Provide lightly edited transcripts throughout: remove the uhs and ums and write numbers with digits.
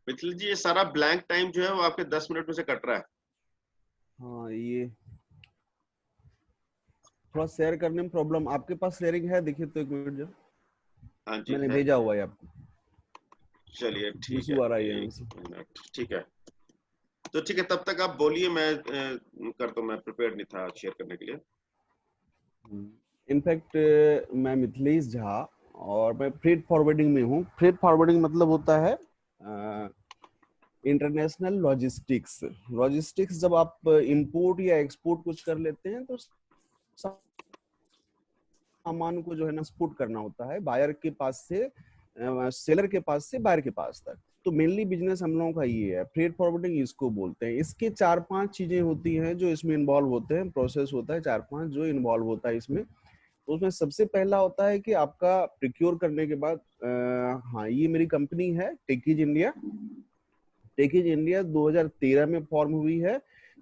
मिथिल जी, ये सारा blank time जो है वो आपके 10 मिनट में से कट रहा है। हाँ, ये थोड़ा शेयर करने में प्रॉब्लम। आपके पास शेयरिंग है? देखिए तो एक मिनट, जो हाँ जी मैंने है। भेजा हुआ है आपको। चलिए ठीक है, इशू आ रहा है यहाँ से। 1 मिनट, ठीक है। तो ठीक है, तब तक आप बोलिए, मैं करता हूँ, मैं प्रिपेयर नहीं था शेयर करने के लिए। इनफैक्ट मैं मिथिलेश झा और मैं फ्रेट फॉरवर्डिंग में हूँ। फ्रेट फॉरवर्डिंग मतलब होता है इंटरनेशनल लॉजिस्टिक्स। लॉजिस्टिक्स जब आप इंपोर्ट या एक्सपोर्ट कुछ कर लेते हैं तो सामान को जो है ना एक्सपोर्ट करना होता है बायर के पास से, सेलर के पास से बायर के पास तक। तो मेनली बिजनेस हम लोगों का ये है, फ्रेट फॉरवर्डिंग इसको बोलते हैं। इसके 4-5 चीजें होती हैं जो इसमें इन्वॉल्व होते हैं, प्रोसेस होता है 4-5 जो इन्वॉल्व होता है इसमें। तो उसमें सबसे पहला होता है कि आपका प्रिक्योर करने के बाद, हाँ ये मेरी कंपनी है टेकीज इंडिया। टेकीज इंडिया 2013 में फॉर्म हुई है।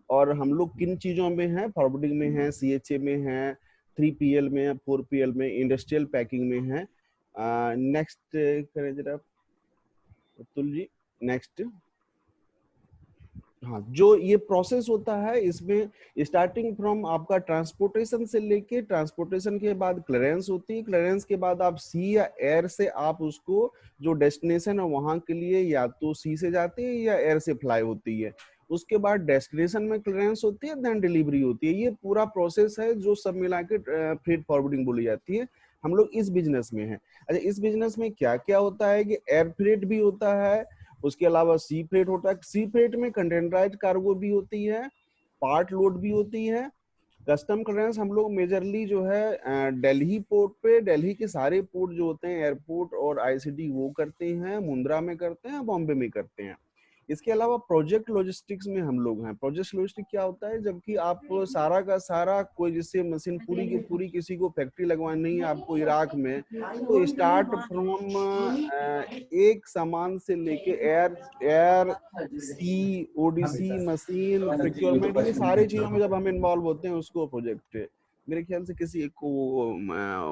और हम लोग किन चीजों में हैं? फॉरवर्डिंग में है, सीएचए में है, 3PL में है, 4PL में, इंडस्ट्रियल पैकिंग में है। नेक्स्ट करें जरा अतुल जी, नेक्स्ट। हाँ, जो ये प्रोसेस होता है इसमें स्टार्टिंग फ्रॉम आपका ट्रांसपोर्टेशन से लेके, ट्रांसपोर्टेशन के बाद क्लियरेंस होती है, क्लियरेंस के बाद आप सी या एयर से आप उसको जो डेस्टिनेशन है वहां के लिए या तो सी से जाती है या एयर से फ्लाई होती है। उसके बाद डेस्टिनेशन में क्लियरेंस होती है, देन डिलीवरी होती है। ये पूरा प्रोसेस है जो सब मिला के फ्रेट फॉरवर्डिंग बोली जाती है। हम लोग इस बिजनेस में हैं। अच्छा, इस बिजनेस में क्या क्या होता है कि एयर फ्रेट भी होता है, उसके अलावा सी फ्रेट होता है। सी फ्रेट में कंटेनराइज कार्गो भी होती है, पार्ट लोड भी होती है। कस्टम क्लियरेंस हम लोग मेजरली जो है दिल्ली पोर्ट पे, दिल्ली के सारे पोर्ट जो होते हैं एयरपोर्ट और आईसीडी वो करते हैं, मुंद्रा में करते हैं, बॉम्बे में करते हैं। इसके अलावा प्रोजेक्ट लॉजिस्टिक्स में हम लोग हैं। प्रोजेक्ट लॉजिस्टिक क्या होता है? जबकि आप सारा का सारा कोई जिससे मशीन पूरी की पूरी किसी को फैक्ट्री लगवानी है आपको इराक में, तो स्टार्ट फ्रॉम एक सामान से लेके एयर एयर सी, ओडीसी, मशीन, प्रोक्योरमेंट, ये सारी चीजों में जब हम इन्वॉल्व होते हैं उसको प्रोजेक्ट है। मेरे ख्याल से किसी एक को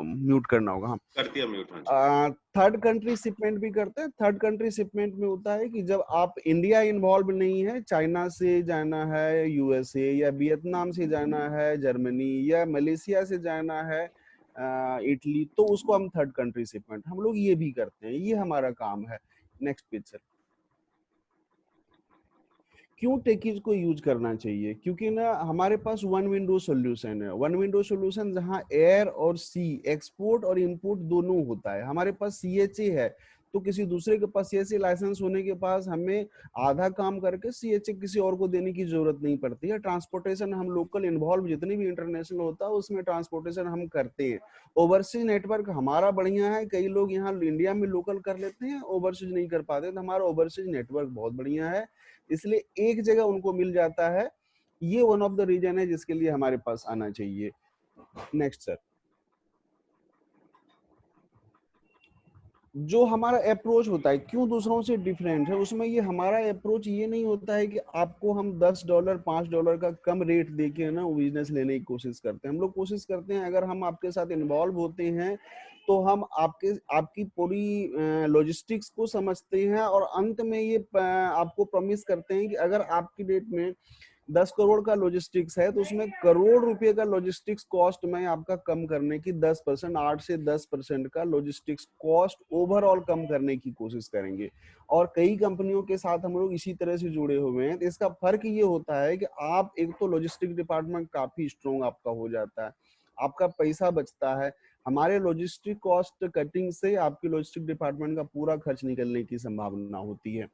म्यूट करना होगा। कर दिया म्यूट, हाँ जी। थर्ड कंट्री शिपमेंट भी करते हैं। थर्ड कंट्री शिपमेंट में होता है कि जब आप इंडिया इन्वॉल्व नहीं है, चाइना से जाना है यूएसए, या वियतनाम से जाना है जर्मनी, या मलेशिया से जाना है इटली, तो उसको हम थर्ड कंट्री शिपमेंट हम लोग ये भी करते हैं। ये हमारा काम है। Next picture. क्यों टेकीज को यूज करना चाहिए? क्योंकि ना हमारे पास वन विंडो सॉल्यूशन है। वन विंडो सॉल्यूशन जहां एयर और सी, एक्सपोर्ट और इंपोर्ट दोनों होता है। हमारे पास सीएचए है, तो किसी दूसरे के पास सीएचए लाइसेंस होने के पास हमें आधा काम करके सीएचए किसी और को देने की जरूरत नहीं पड़ती है। ट्रांसपोर्टेशन हम लोकल इन्वॉल्व जितनी भी इंटरनेशनल होता है उसमें ट्रांसपोर्टेशन हम करते हैं। ओवरसीज नेटवर्क हमारा बढ़िया है। कई लोग यहाँ इंडिया में लोकल कर लेते हैं, ओवरसीज नहीं कर पाते, तो हमारा ओवरसीज नेटवर्क बहुत बढ़िया है, इसलिए एक जगह उनको मिल जाता है। ये वन ऑफ द रीजन है जिसके लिए हमारे पास आना चाहिए। Next sir. जो हमारा अप्रोच होता है क्यों दूसरों से डिफरेंट है, उसमें ये हमारा अप्रोच ये नहीं होता है कि आपको हम $10 $5 का कम रेट देके ना बिजनेस लेने की कोशिश करते हैं। हम लोग कोशिश करते हैं अगर हम आपके साथ इन्वॉल्व होते हैं तो हम आपकी पूरी लॉजिस्टिक्स को समझते हैं, और अंत में ये आपको प्रॉमिस करते हैं कि अगर आपकी डेट में 10 करोड़ का लॉजिस्टिक्स है तो उसमें करोड़ रुपए का लॉजिस्टिक्स कॉस्ट में आपका कम करने की 10%, 8 से 10% का लॉजिस्टिक्स कॉस्ट ओवरऑल कम करने की कोशिश करेंगे। और कई कंपनियों के साथ हम लोग इसी तरह से जुड़े हुए हैं। तो इसका फर्क ये होता है कि आप एक तो लॉजिस्टिक डिपार्टमेंट काफी स्ट्रॉन्ग आपका हो जाता है, आपका पैसा बचता है। हमारे लॉजिस्टिक कॉस्ट कटिंग से आपकी लॉजिस्टिक डिपार्टमेंट का पूरा खर्च निकलने की संभावना होती है।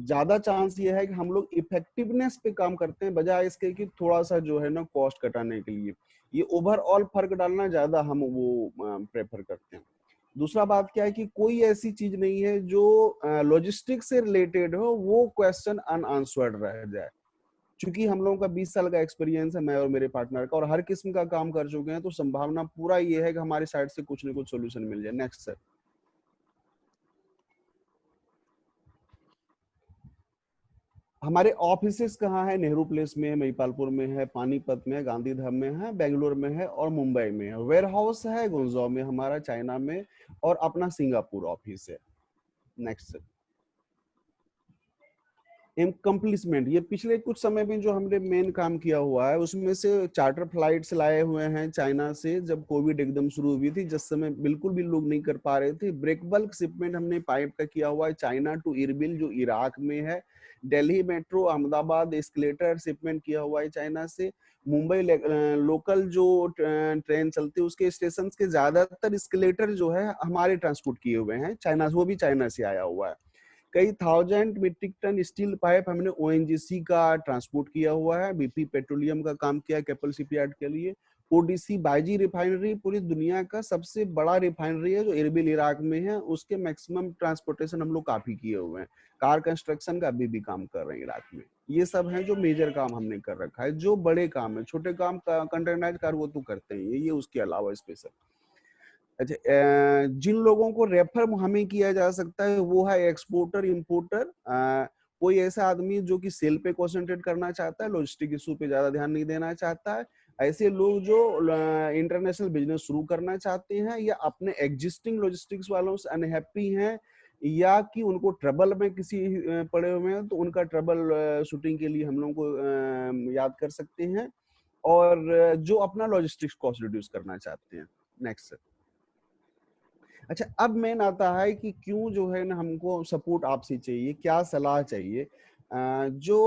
ज्यादा चांस ये है कि हम लोग इफेक्टिवनेस पे काम करते हैं बजाय इसके कि थोड़ा सा जो है ना कॉस्ट घटाने के लिए। ये ओवरऑल फर्क डालना ज्यादा हम वो प्रेफर करते हैं। दूसरा बात क्या है कि कोई ऐसी चीज नहीं है जो लॉजिस्टिक से रिलेटेड हो वो क्वेश्चन अनआंसर्ड रह जाए। क्योंकि हम लोगों का 20 साल का एक्सपीरियंस है, मैं और मेरे पार्टनर का, और हर किस्म का काम कर चुके हैं, तो संभावना पूरा ये है कि हमारी साइड से कुछ ना कुछ सोल्यूशन मिल जाए। Next sir. हमारे ऑफिसेस कहाँ है? नेहरू प्लेस में है, महिपालपुर में है, पानीपत में है, गांधीधाम में है, बेंगलोर में है और मुंबई में है। वेयर हाउस है गुड़गांव में हमारा, चाइना में, और अपना सिंगापुर ऑफिस है। नेक्स्ट। कंप्लीसमेंट, ये पिछले कुछ समय में जो हमने मेन काम किया हुआ है उसमें से चार्टर फ्लाइट्स लाए हुए हैं चाइना से, जब कोविड एकदम शुरू हुई थी, जिस समय बिल्कुल भी लोग नहीं कर पा रहे थे। ब्रेक बल्क शिपमेंट हमने पाइप का किया हुआ है चाइना टू इरबिल जो इराक में है। Delhi metro Ahmedabad escalator shipment किया हुआ है चाइना से। मुंबई लोकल जो ट्रेन चलती है उसके स्टेशन के ज्यादातर एस्केलेटर जो है हमारे ट्रांसपोर्ट किए हुए हैं चाइना से, वो भी चाइना से आया हुआ है। कई 1000 मीट्रिक टन स्टील पाइप हमने ओएनजीसी का ट्रांसपोर्ट किया हुआ है, बीपी पेट्रोलियम का काम किया केपल शिपयार्ड के लिए। ओडीसी बाइजी रिफाइनरी पूरी दुनिया का सबसे बड़ा रिफाइनरी है जो इरबिल इराक में है, उसके मैक्सिमम ट्रांसपोर्टेशन हम लोग काफी किए हुए हैं। कार कंस्ट्रक्शन का अभी भी काम कर रहे हैं इराक में। ये सब है जो मेजर काम हमने कर रखा है। जो बड़े काम है, छोटे काम कंटेनराइज कार वो तो करते हैं ये उसके अलावा स्पेशल। अच्छा, जिन लोगों को रेफर हमें किया जा सकता है वो है एक्सपोर्टर इंपोर्टर। कोई ऐसा आदमी जो कि सेल पे कॉन्सेंट्रेट करना चाहता है, लॉजिस्टिक इशू पे ज्यादा ध्यान नहीं देना चाहता है, ऐसे लोग जो इंटरनेशनल बिजनेस शुरू करना चाहते हैं या अपने एग्जिस्टिंग लॉजिस्टिक्स वालों से अनहैप्पी हैं या कि उनको ट्रबल में किसी पड़े हुए हैं, तो उनका ट्रबल शूटिंग के लिए हम लोगों को याद कर सकते हैं। और जो अपना लॉजिस्टिक्स कॉस्ट रिड्यूस करना चाहते हैं। नेक्स्ट। अच्छा, अब मेन आता है कि क्यों जो है ना हमको सपोर्ट आपसे चाहिए, क्या सलाह चाहिए। जो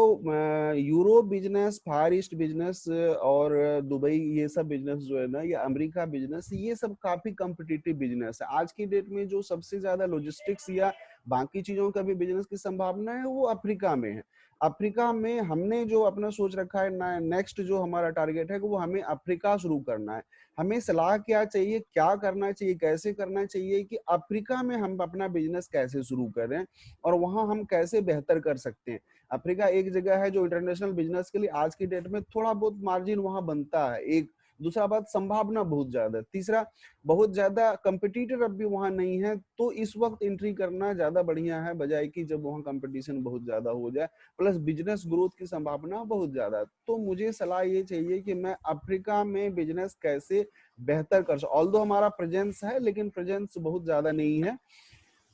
यूरोप बिजनेस, फार ईस्ट बिजनेस और दुबई ये सब बिजनेस जो है ना, या अमेरिका बिजनेस, ये सब काफी कॉम्पिटिटिव बिजनेस है। आज की डेट में जो सबसे ज्यादा लॉजिस्टिक्स या बाकी चीजों का भी बिजनेस की संभावना है वो अफ्रीका में है। अफ्रीका में हमने जो अपना सोच रखा है, नेक्स्ट जो हमारा टारगेट है कि वो हमें अफ्रीका शुरू करना है। हमें सलाह क्या चाहिए, क्या करना चाहिए, कैसे करना चाहिए कि अफ्रीका में हम अपना बिजनेस कैसे शुरू करें और वहां हम कैसे बेहतर कर सकते हैं। अफ्रीका एक जगह है जो इंटरनेशनल बिजनेस के लिए आज की डेट में थोड़ा बहुत मार्जिन वहां बनता है। एक दूसरा बात, संभावना बहुत ज्यादा। तीसरा, बहुत ज्यादा कंपटीटर अब भी वहां नहीं है, तो इस वक्त एंट्री करना ज्यादा बढ़िया है बजाय कि जब वहां कंपटीशन बहुत ज्यादा हो जाए, प्लस बिजनेस ग्रोथ की संभावना बहुत ज्यादा है। तो मुझे सलाह ये चाहिए कि मैं अफ्रीका में बिजनेस कैसे बेहतर कर सकूं। ऑल्दो हमारा प्रेजेंस है लेकिन प्रेजेंस बहुत ज्यादा नहीं है।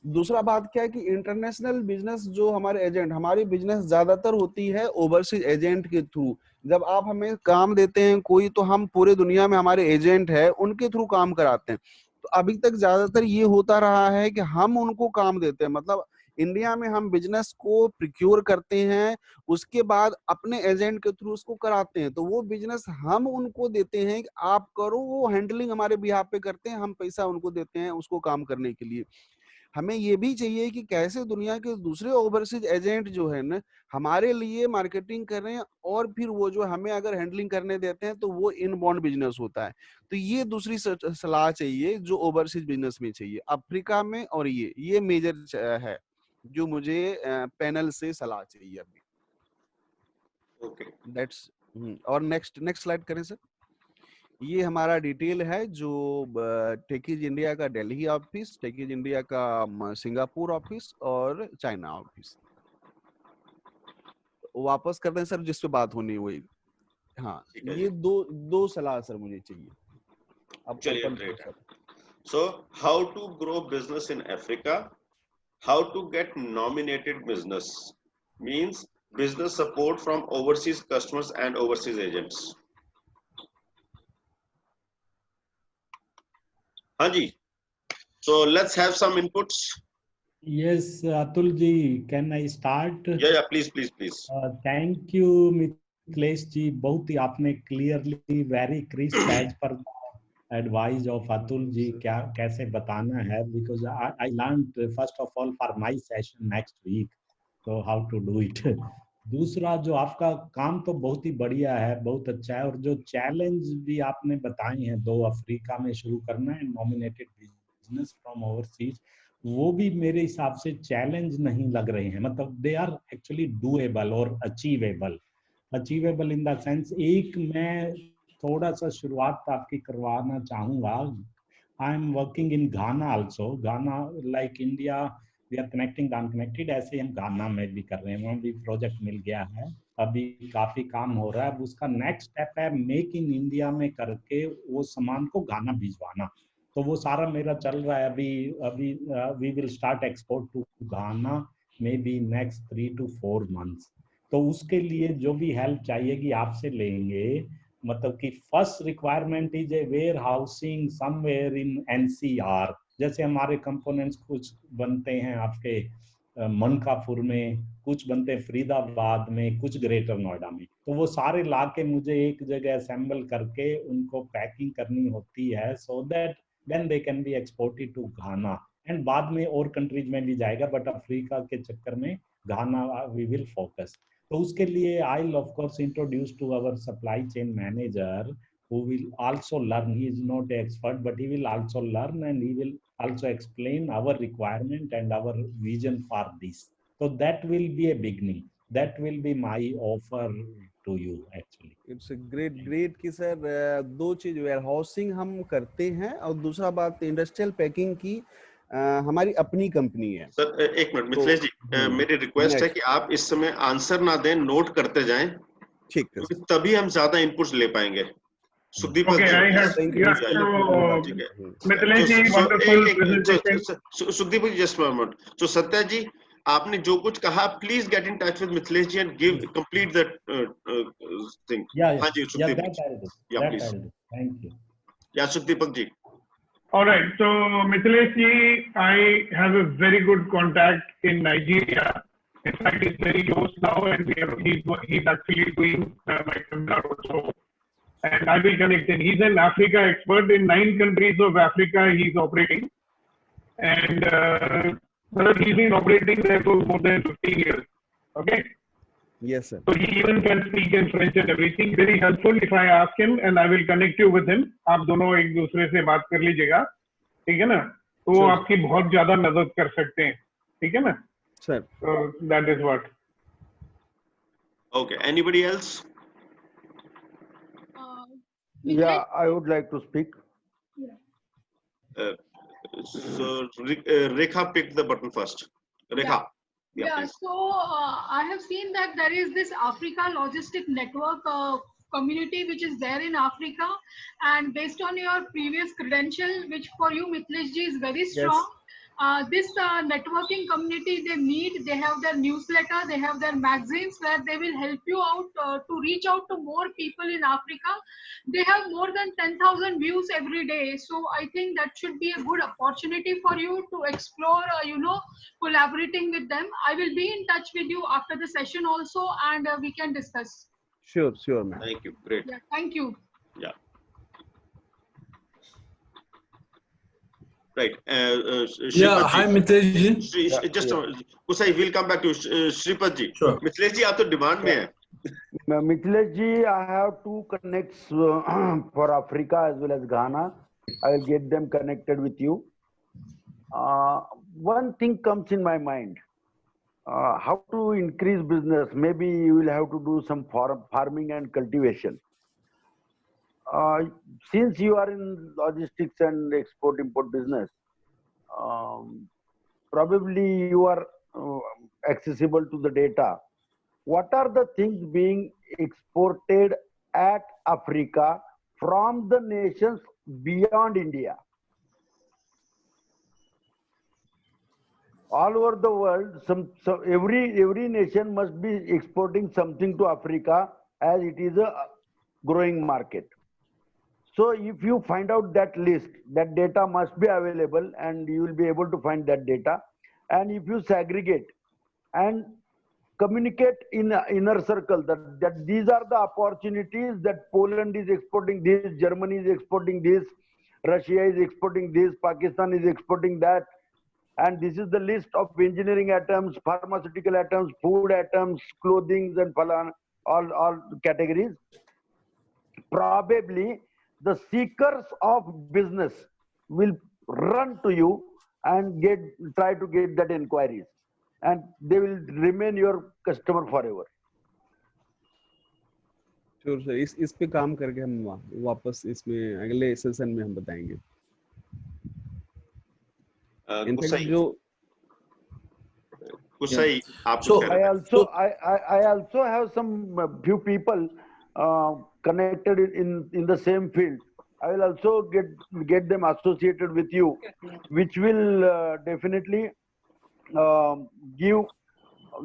दूसरा बात क्या है कि इंटरनेशनल बिजनेस जो हमारे एजेंट, हमारी बिजनेस ज्यादातर होती है ओवरसीज एजेंट के थ्रू। जब आप हमें काम देते हैं कोई, तो हम पूरे दुनिया में हमारे एजेंट है उनके थ्रू काम कराते हैं। तो अभी तक ज्यादातर ये होता रहा है कि हम उनको काम देते हैं, मतलब इंडिया में हम बिजनेस को प्रिक्योर करते हैं, उसके बाद अपने एजेंट के थ्रू उसको कराते हैं। तो वो बिजनेस हम उनको देते हैं कि आप करो, वो हैंडलिंग हमारे बिहाफ पे करते हैं, हम पैसा उनको देते हैं उसको काम करने के लिए। हमें ये भी चाहिए कि कैसे दुनिया के दूसरे ओवरसीज एजेंट जो है ना हमारे लिए मार्केटिंग कर रहे हैं, और फिर वो जो हमें अगर हैंडलिंग करने देते हैं तो वो इनबाउंड बिजनेस होता है। तो ये दूसरी सलाह चाहिए जो ओवरसीज बिजनेस में चाहिए अफ्रीका में, और ये मेजर है जो मुझे पैनल से सलाह चाहिए अभी। Okay, that's. और नेक्स्ट स्लाइड करें सर। ये हमारा डिटेल है जो टेकीज इंडिया का दिल्ली ऑफिस, टेकीज इंडिया का सिंगापुर ऑफिस और चाइना ऑफिस। वापस करते हैं सर जिस पे बात होनी हुई। हाँ, ठीक है ये जी। दो सलाह सर मुझे चाहिए। अब चलिए, ओपन ग्रेट है। Sir. So how to grow business in Africa, how to get nominated business, means business support from overseas customers and overseas agents. हाँ जी, so let's have some inputs. Yes, Atul ji, can I start? Yeah, please. Thank you, Mithilesh ji. बहुत ही आपने clearly, very crisp as per advice of Atul ji क्या कैसे बताना है, because I learned first of all for my session next week, so how to do it. दूसरा, जो आपका काम तो बहुत ही बढ़िया है, बहुत अच्छा है, और जो चैलेंज भी आपने बताए हैं, 2 अफ्रीका में शुरू करना है नॉमिनेटेड बिजनेस फ्रॉम ओवरसीज, वो भी मेरे हिसाब से चैलेंज नहीं लग रहे हैं, मतलब दे आर एक्चुअली डूएबल और अचीवेबल इन द सेंस। एक मैं थोड़ा सा शुरुआत आपकी करवाना चाहूंगा। I am working in Ghana also, Ghana like India we are connecting the unconnected, ऐसे ही हम घाना में भी कर रहे हैं, वहाँ भी प्रोजेक्ट मिल गया है, अभी काफी काम हो रहा है। अब उसका नेक्स्ट स्टेप है मेक इन इंडिया में करके वो सामान को घाना भिजवाना, तो वो सारा मेरा चल रहा है अभी। We will start export to Ghana maybe next 3 to 4 months. तो उसके लिए जो भी हेल्प चाहिएगी आपसे लेंगे. मतलब कि first requirement is a warehousing somewhere in NCR. जैसे हमारे कंपोनेंट्स कुछ बनते हैं आपके मनकापुर में, कुछ बनते हैं फरीदाबाद में, कुछ ग्रेटर नोएडा में. तो वो सारे ला के मुझे एक जगह असेंबल करके उनको पैकिंग करनी होती है, so that then they can be exported to Ghana. And बाद में और कंट्रीज में भी जाएगा, बट अफ्रीका के चक्कर में घाना वी विल फोकस. तो उसके लिए I will of course introduce to our supply chain manager who will also learn. He is not an expert, but he will also learn and he will also explain our requirement and our vision for this. So that will be a beginning. That will be my offer to you actually. It's great कि sir दो चीज where housing हम करते हैं और दूसरा बात industrial packing की हमारी अपनी कंपनी है. सर एक मिनट मिथिलेश जी, मेरी रिक्वेस्ट है कि आप इस समय आंसर ना दें, नोट करते जाएं. ठीक है, क्योंकि तभी हम ज्यादा इनपुट्स ले पाएंगे. Sukhdeep Okay, I have, yeah, so Mithilesh ji, wonderful presentation. Sukhdeep ji just moment. तो सत्या जी, आपने जो कुछ कहा, please get in touch with Mithilesh ji and give complete that thing. हाँ जी सुखदीप जी, या प्लीज. Thank you. या सुखदीपक जी. All right, so Mithilesh ji, I have a very good contact in Nigeria. In fact, he's very close now, and he's actually doing my seminar also. And I will connect him. He's an Africa expert. In 9 countries of Africa he's operating, and he's been operating there for more than 15 years. Okay. Yes sir. So he even can speak in French and everything. Very helpful if I ask him, and I will connect you with him. आप दोनों एक दूसरे से बात कर लीजिएगा, ठीक है ना? तो वो आपकी बहुत ज्यादा मदद कर सकते हैं, ठीक है ना? Sir. So that is what. Okay. Anybody else? Yeah, I would like to speak. So Rekha picked the button first. Rekha. Yeah, please. so I have seen that there is this Africa Logistic Network community which is there in Africa, and based on your previous credential, which for you Mithilesh ji is very strong, this networking community, they have their newsletter, they have their magazines where they will help you out to reach out to more people in Africa. They have more than 10,000 views every day, so I think that should be a good opportunity for you to explore, collaborating with them. I will be in touch with you after the session also, and we can discuss. Sure ma'am. Thank you. Great. Yeah, thank you. Yeah. Right. Hi Mithilesh ji. Just Kusai, we'll come back to Shripad ji. Sure. Mithilesh ji, आप तो demand में हैं. Mithilesh ji, I have 2 connects for Africa as well as Ghana. I will get them connected with you. One thing comes in my mind. How to increase business? Maybe you will have to do some farming and cultivation. Since you are in logistics and export-import business, probably you are accessible to the data. What are the things being exported at Africa from the nations beyond India? All over the world, every nation must be exporting something to Africa, as it is a growing market. So if you find out that list, that data must be available, and you will be able to find that data. And if you segregate and communicate in an inner circle that these are the opportunities, that Poland is exporting this, Germany is exporting this, Russia is exporting this, Pakistan is exporting that, and this is the list of engineering items, pharmaceutical items, food items, clothing, and all categories. Probably the seekers of business will run to you and try to get that inquiries, and they will remain your customer forever. Sure sir, इस पे काम करके हम वापस इसमें अगले session में हम बताएंगे. Kusai, I also have some few people connected in the same field. I will also get them associated with you, which will definitely give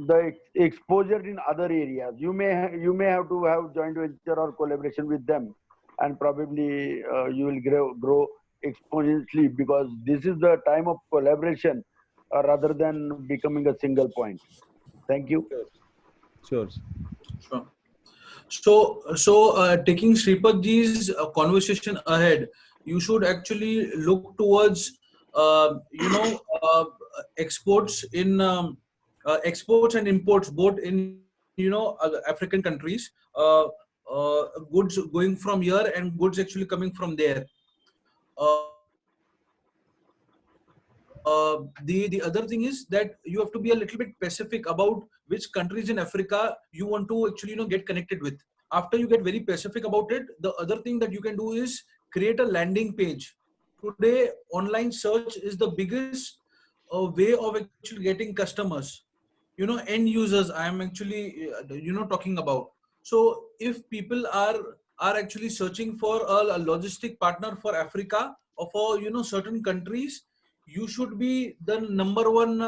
the exposure in other areas. You may have to have joint venture or collaboration with them, and probably you will grow exponentially, because this is the time of collaboration rather than becoming a single point. Thank you. Sure. So taking Shripad ji's conversation ahead, you should actually look towards exports in exports and imports both in African countries, goods going from here and goods actually coming from there. The other thing is that you have to be a little bit specific about which countries in Africa you want to actually get connected with. After you get very specific about it, the other thing that you can do is create a landing page. Today, online search is the biggest way of actually getting customers, end users. I am actually talking about. So if people are actually searching for a logistic partner for Africa or for certain countries, you should be the number one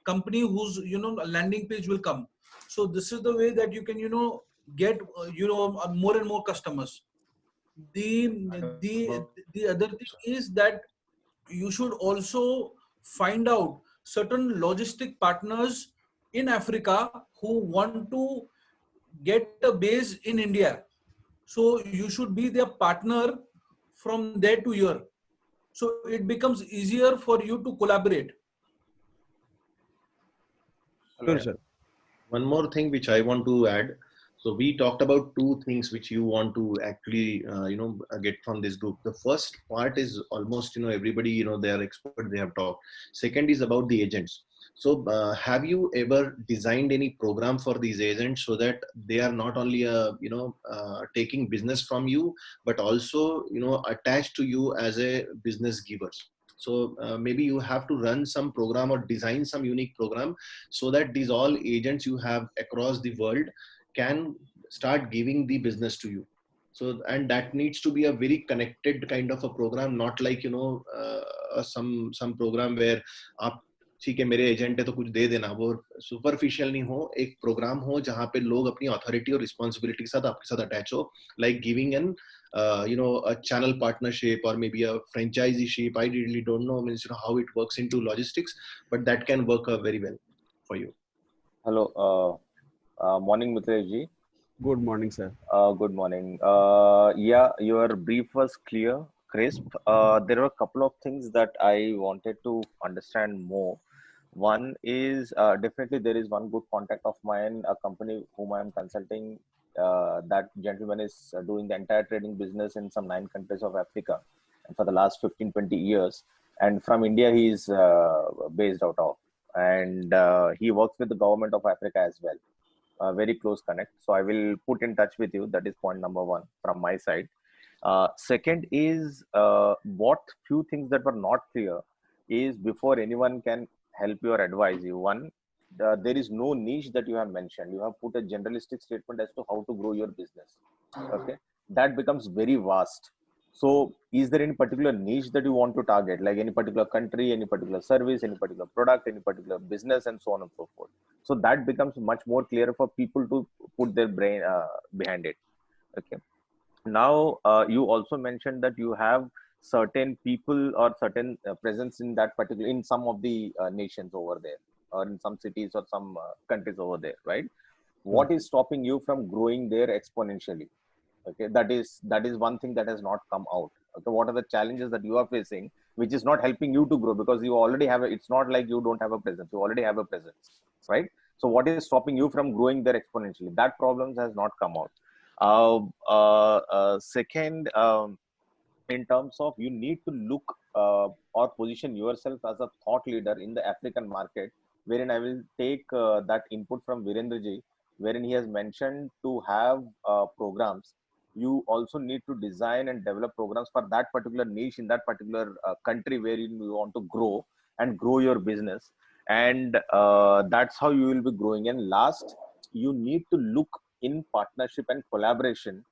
company whose landing page will come. So this is the way that you can get more and more customers. The other thing is that you should also find out certain logistic partners in Africa who want to get a base in India. So you should be their partner from there to here. So it becomes easier for you to collaborate. Sure, sir. One more thing which I want to add. So we talked about two things which you want to actually, get from this group. The first part is almost, everybody, they are expert, they have talked. Second is about the agents. So have you ever designed any program for these agents so that they are not only, taking business from you, but also, attached to you as a business givers? So maybe you have to run some program or design some unique program so that these all agents you have across the world can start giving the business to you. So, and that needs to be a very connected kind of a program, not like, some program where आप ठीक है मेरे agent है तो कुछ दे देना, वो superficial नहीं हो, एक प्रोग्राम हो जहाँ पे लोग अपनी अथॉरिटी और रिस्पांसिबिलिटी के साथ आपके साथ अटैच हो, like giving an a channel partnership or maybe a franchisee-ship. I really don't know, how it works into logistics, but that can work very well for you. Hello, morning Mithilesh ji. Good morning, sir. Good morning. Yeah, your brief was clear, crisp. There were a couple of things that I wanted to understand more. One is definitely there is one good contact of mine, a company whom I am consulting. That gentleman is doing the entire trading business in some 9 countries of Africa, and for the last 15-20 years. And from India, he is based out of, and he works with the government of Africa as well. Very close connect. So I will put in touch with you. That is point number 1 from my side. Second is what few things that were not clear is before anyone can help you or advise you. One, there is no niche that you have mentioned. You have put a generalistic statement as to how to grow your business. Okay, that becomes very vast. So is there any particular niche that you want to target, like any particular country, any particular service, any particular product, any particular business, and so on and so forth? So that becomes much more clear for people to put their brain behind it. Okay. Now, you also mentioned that you have certain people or certain presence in that particular, in some of the nations over there, or in some cities or some countries over there, right? What is stopping you from growing there exponentially? Okay, that is one thing that has not come out. Okay, what are the challenges that you are facing, which is not helping you to grow, because you already have it's not like you don't have a presence, you already have a presence, right? So what is stopping you from growing there exponentially? That problems has not come out. Second, in terms of you need to look or position yourself as a thought leader in the African market, wherein I will take that input from Virendra ji, wherein he has mentioned to have programs. You also need to design and develop programs for that particular niche in that particular country wherein you want to grow and grow your business. And that's how you will be growing. And last, you need to look in partnership and collaboration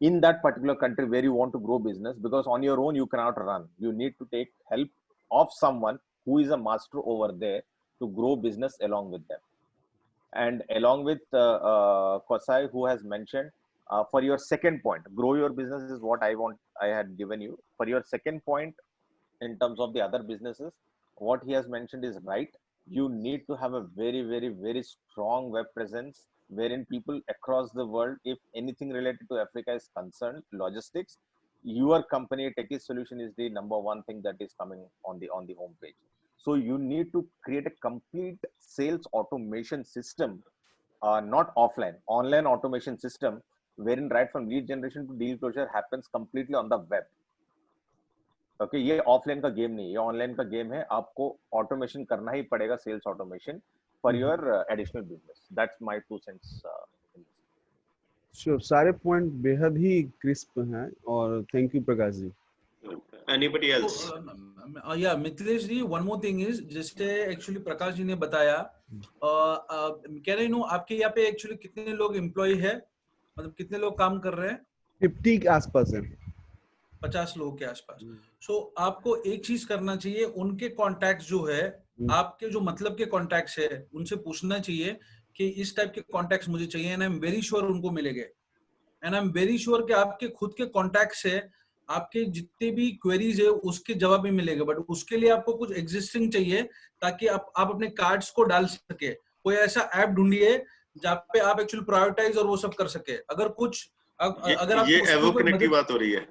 in that particular country where you want to grow business, because on your own you cannot run. You need to take help of someone who is a master over there, to grow business along with them. And along with Kosai, who has mentioned, for your second point, grow your business is what I had given you. For your second point, in terms of the other businesses, what he has mentioned is right. You need to have a very, very, very strong web presence wherein people across the world, if anything related to Africa is concerned, logistics, your company, Techie Solution, is the number one thing that is coming on the homepage. So you need to create a complete sales automation system, not offline, online automation system, wherein right from lead generation to deal closure happens completely on the web. Okay, ये offline का game नहीं है, ये online का game है. आपको automation करना ही पड़ेगा, sales automation for your additional business. That's my 2 cents. Sure, सारे पॉइंट बेहद ही क्रिस्प हैं और thank you Prakash ji. Anybody else? Yeah, Mithilesh ji, one more thing is, जैसे एक्चुअली प्रकाश जी ने बताया, कैन आई नो आपके यहाँ पे एक्चुअली कितने लोग एम्प्लॉय है, मतलब कितने लोग काम कर रहे हैं? 50 के आसपास है, 50 लोगों के आसपास. सो आपको एक चीज करना चाहिए, उनके कॉन्टैक्ट्स जो है, आपके जो मतलब के कॉन्टैक्ट्स है, उनसे पूछना चाहिए कि इस टाइप के कॉन्टैक्ट्स मुझे चाहिए, and I am very sure उनको मिलेंगे. And I am very sure कि आपके खुद के कॉन्टैक्ट्स है, आपके जितने भी क्वेरीज है उसके जवाब भी मिलेंगे. बट उसके लिए आपको कुछ एग्जिस्टिंग चाहिए ताकि आप अपने कार्ड्स को डाल सके. कोई ऐसा ऐप ढूंढिए जहाँ पे आप एक्चुअली प्रायोरिटाइज और वो सब कर सके. अगर कुछ अगर आप ये एवोकेट की बात हो रही है.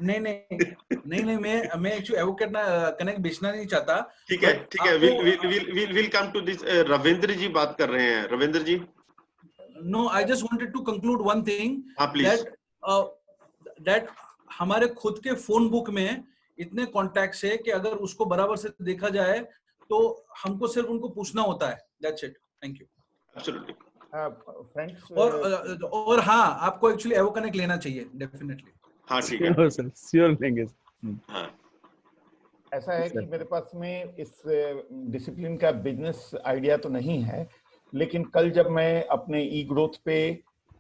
नहीं, मैं एक्चुअली एवोकेट ना कनेक्ट बेचना नहीं चाहता. ठीक है, will come to this. Ravindra ji बात कर रहे हैं. Ravindra ji. No, I just wanted to conclude one thing, that हमारे खुद के फोन बुक में इतने कॉन्टैक्ट्स है कि अगर उसको बराबर से देखा जाए तो हमको सिर्फ उनको पूछना होता है. That's it. Thank you. Absolutely. Friends, और हाँ, आपको एक्चुअली एवो कनेक्ट लेना चाहिए डेफिनेटली. हाँ, ठीक है, श्योर लेंगे. हाँ. ऐसा है कि मेरे पास में इस डिसिप्लिन का बिजनेस आइडिया तो नहीं है, लेकिन कल जब मैं अपने ई ग्रोथ पे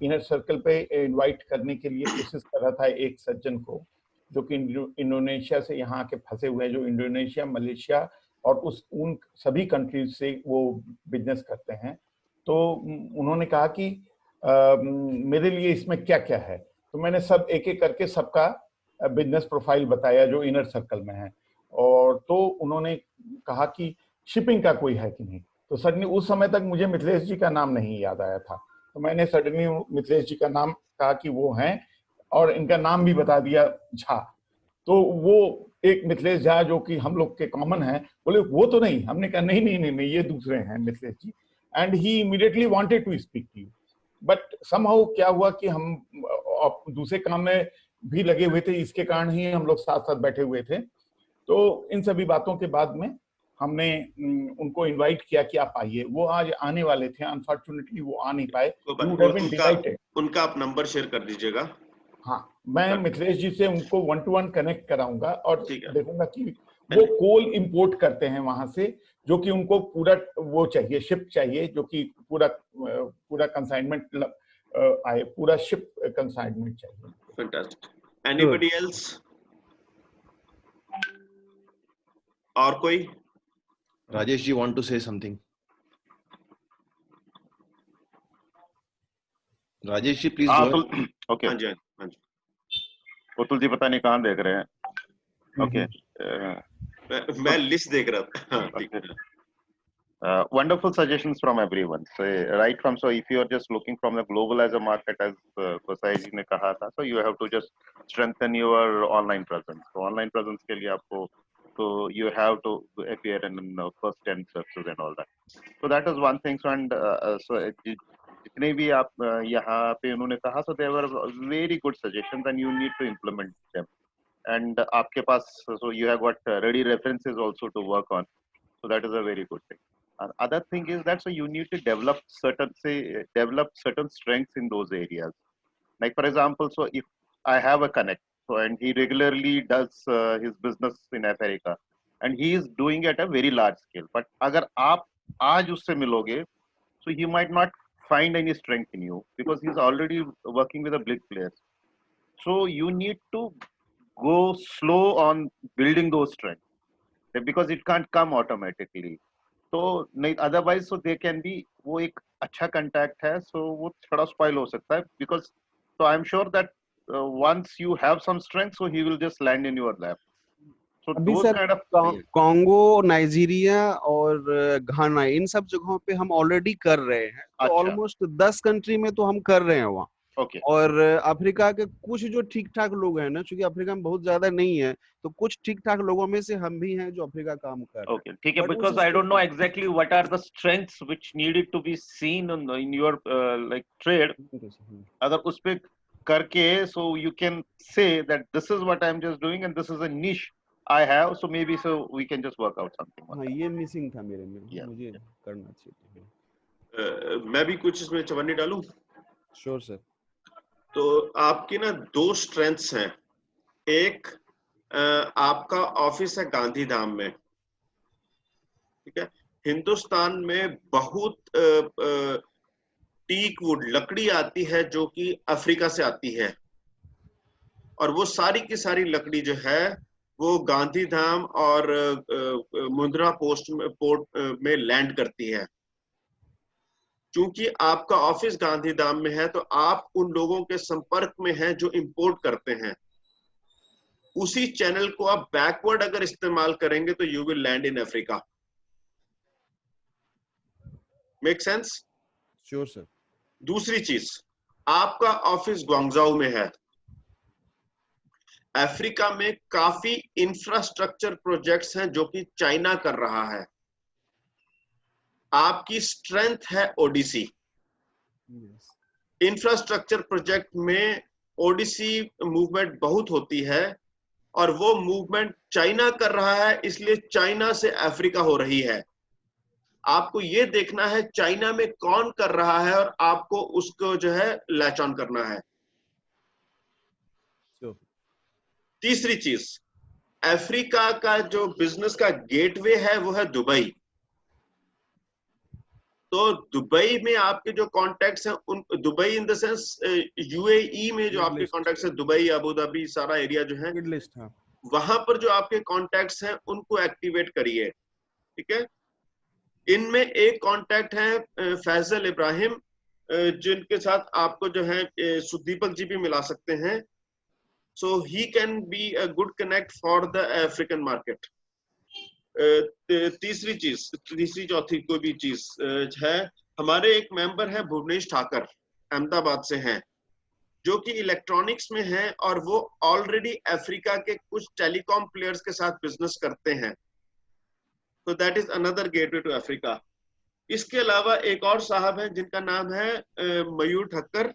इनर सर्कल पे इनवाइट करने के लिए कोशिश कर रहा था एक सज्जन को, जो कि इंडोनेशिया से यहाँ आके फंसे हुए हैं, जो इंडोनेशिया, मलेशिया और उन सभी कंट्रीज से वो बिजनेस करते हैं. तो उन्होंने कहा कि मेरे लिए इसमें क्या क्या है. तो मैंने सब एक एक करके सबका बिजनेस प्रोफाइल बताया जो इनर सर्कल में है. और तो उन्होंने कहा कि शिपिंग का कोई है कि नहीं. तो सडनली उस समय तक मुझे मिथिलेश जी का नाम नहीं याद आया था. तो मैंने सडनली मिथिलेश जी का नाम कहा कि वो हैं, और इनका नाम भी बता दिया, झा. तो वो एक मिथिलेश झा जो कि हम लोग के कॉमन है, बोले वो तो नहीं. हमने कहा नहीं, ये दूसरे हैं Mithilesh ji. And he immediately wanted to speak to you. But somehow क्या हुआ कि हम दूसरे काम में भी लगे हुए थे, इसके कारण ही हम लोग साथ साथ बैठे हुए थे. तो इन सभी बातों के बाद में हमने उनको इनवाइट किया कि आप आइए. वो आज आने वाले थे, अनफॉर्चुनेटली वो आ नहीं पाए. उनका आप नंबर शेयर कर दीजिएगा. हाँ, मैं मिथिलेश जी से उनको 1-to-1 कनेक्ट कराऊंगा और देखूंगा कि वो कोल इंपोर्ट करते हैं वहां से, जो कि उनको पूरा वो चाहिए, शिप चाहिए, जो कि पूरा कंसाइनमेंट आए, पूरा शिप कंसाइनमेंट चाहिए. फैंटास्टिक. Anybody else? और कोई? Rajesh ji want to say something. Rajesh ji please go. Okay. हाँ जी. अतुल जी पता नहीं कहाँ देख रहे हैं. ओके. मैं लिस्ट देख रहा था. Wonderful suggestions from everyone. So right from, so if you are just looking from the global as a market, as Kosai ji ने कहा था, so you have to just strengthen your online presence. So online presence के लिए आपको, so you have to appear in first 10 searches and all that. So that is one thing. So and so जितने भी आप यहाँ पे उन्होंने कहा, so there were very good suggestions and you need to implement them. And आपके पास, so you have got ready references also to work on. So that is a very good thing. Other thing is that, so you need to develop certain strengths in those areas. Like for example, so if I have a connect, so and he regularly does his business in Africa, and he is doing at a very large scale. But अगर आप आज उससे मिलोगे, so he might not find any strength in you because he's already working with a big players. So you need to go slow on building those strengths, because it can't come automatically. तो नहीं otherwise so they can B, वो एक अच्छा contact है, सो वो थोड़ा spoil हो सकता है, because so I'm sure that once you have some strength, so he will just land in your lap. So अभी those sir kind of Congo, Nigeria और घाना, इन सब जगहों पे हम ऑलरेडी कर रहे हैं, तो अच्छा। ऑलमोस्ट 10 कंट्री में तो हम कर रहे हैं वहाँ। ओके। और अफ्रीका के कुछ जो ठीक ठाक लोग हैं ना, क्योंकि अफ्रीका में बहुत ज्यादा नहीं है, तो कुछ ठीक ठाक लोगों में से हम भी हैं जो अफ्रीका काम कर रहे हैं। Okay, ठीक है, But because उस I don't know state- exactly what are the strengths which needed to be seen in your like trade. अगर उस पे करके, so you can say that this is what I'm just doing and this is a niche I have, so maybe so we can just work out something. हाँ, ये missing था मेरे में, Yeah, मुझे करना चाहिए। मैं भी कुछ इसमें चवन्नी डालूं? Sure sir. तो आपकी ना 2 स्ट्रेंथ्स हैं। एक आपका ऑफिस है गांधीधाम में, ठीक है। हिंदुस्तान में बहुत टीक वुड लकड़ी आती है जो कि अफ्रीका से आती है, और वो सारी की सारी लकड़ी जो है वो गांधीधाम और मुंद्रा पोर्ट में लैंड करती है। क्योंकि आपका ऑफिस गांधीधाम में है, तो आप उन लोगों के संपर्क में हैं जो इंपोर्ट करते हैं। उसी चैनल को आप बैकवर्ड अगर इस्तेमाल करेंगे तो you will land in Africa. Make sense? Sure sir. दूसरी चीज, आपका ऑफिस ग्वांगझाऊ में है। अफ्रीका में काफी इंफ्रास्ट्रक्चर प्रोजेक्ट्स हैं जो कि चाइना कर रहा है। आपकी स्ट्रेंथ है ओडीसी। इंफ्रास्ट्रक्चर प्रोजेक्ट में ओडीसी मूवमेंट बहुत होती है, और वो मूवमेंट चाइना कर रहा है, इसलिए चाइना से अफ्रीका हो रही है। आपको ये देखना है चाइना में कौन कर रहा है, और आपको उसको जो है लैच ऑन करना है। तीसरी चीज, अफ्रीका का जो बिजनेस का गेटवे है वो है दुबई। तो दुबई में आपके जो कॉन्टैक्ट्स हैं, उन Dubai in the sense UAE में जो आपके कॉन्टैक्ट्स हैं, दुबई, अबू धाबी, सारा एरिया जो है, मिडल ईस्ट, हाँ, वहां पर जो आपके कॉन्टैक्ट्स हैं उनको एक्टिवेट करिए, ठीक है। इनमें एक कॉन्टैक्ट है फैजल इब्राहिम, जिनके साथ आपको जो है सुदीपक जी भी मिला सकते हैं। So he can be a good connect for the African market. तीसरी चीज, तीसरी चौथी कोई भी चीज है, हमारे एक मेंबर है भुवनेश ठाकर, अहमदाबाद से हैं, जो कि इलेक्ट्रॉनिक्स में हैं, और वो ऑलरेडी अफ्रीका के कुछ टेलीकॉम प्लेयर्स के साथ बिजनेस करते हैं। तो that is another gateway to Africa. इसके अलावा एक और साहब हैं जिनका नाम है मयूर ठक्कर,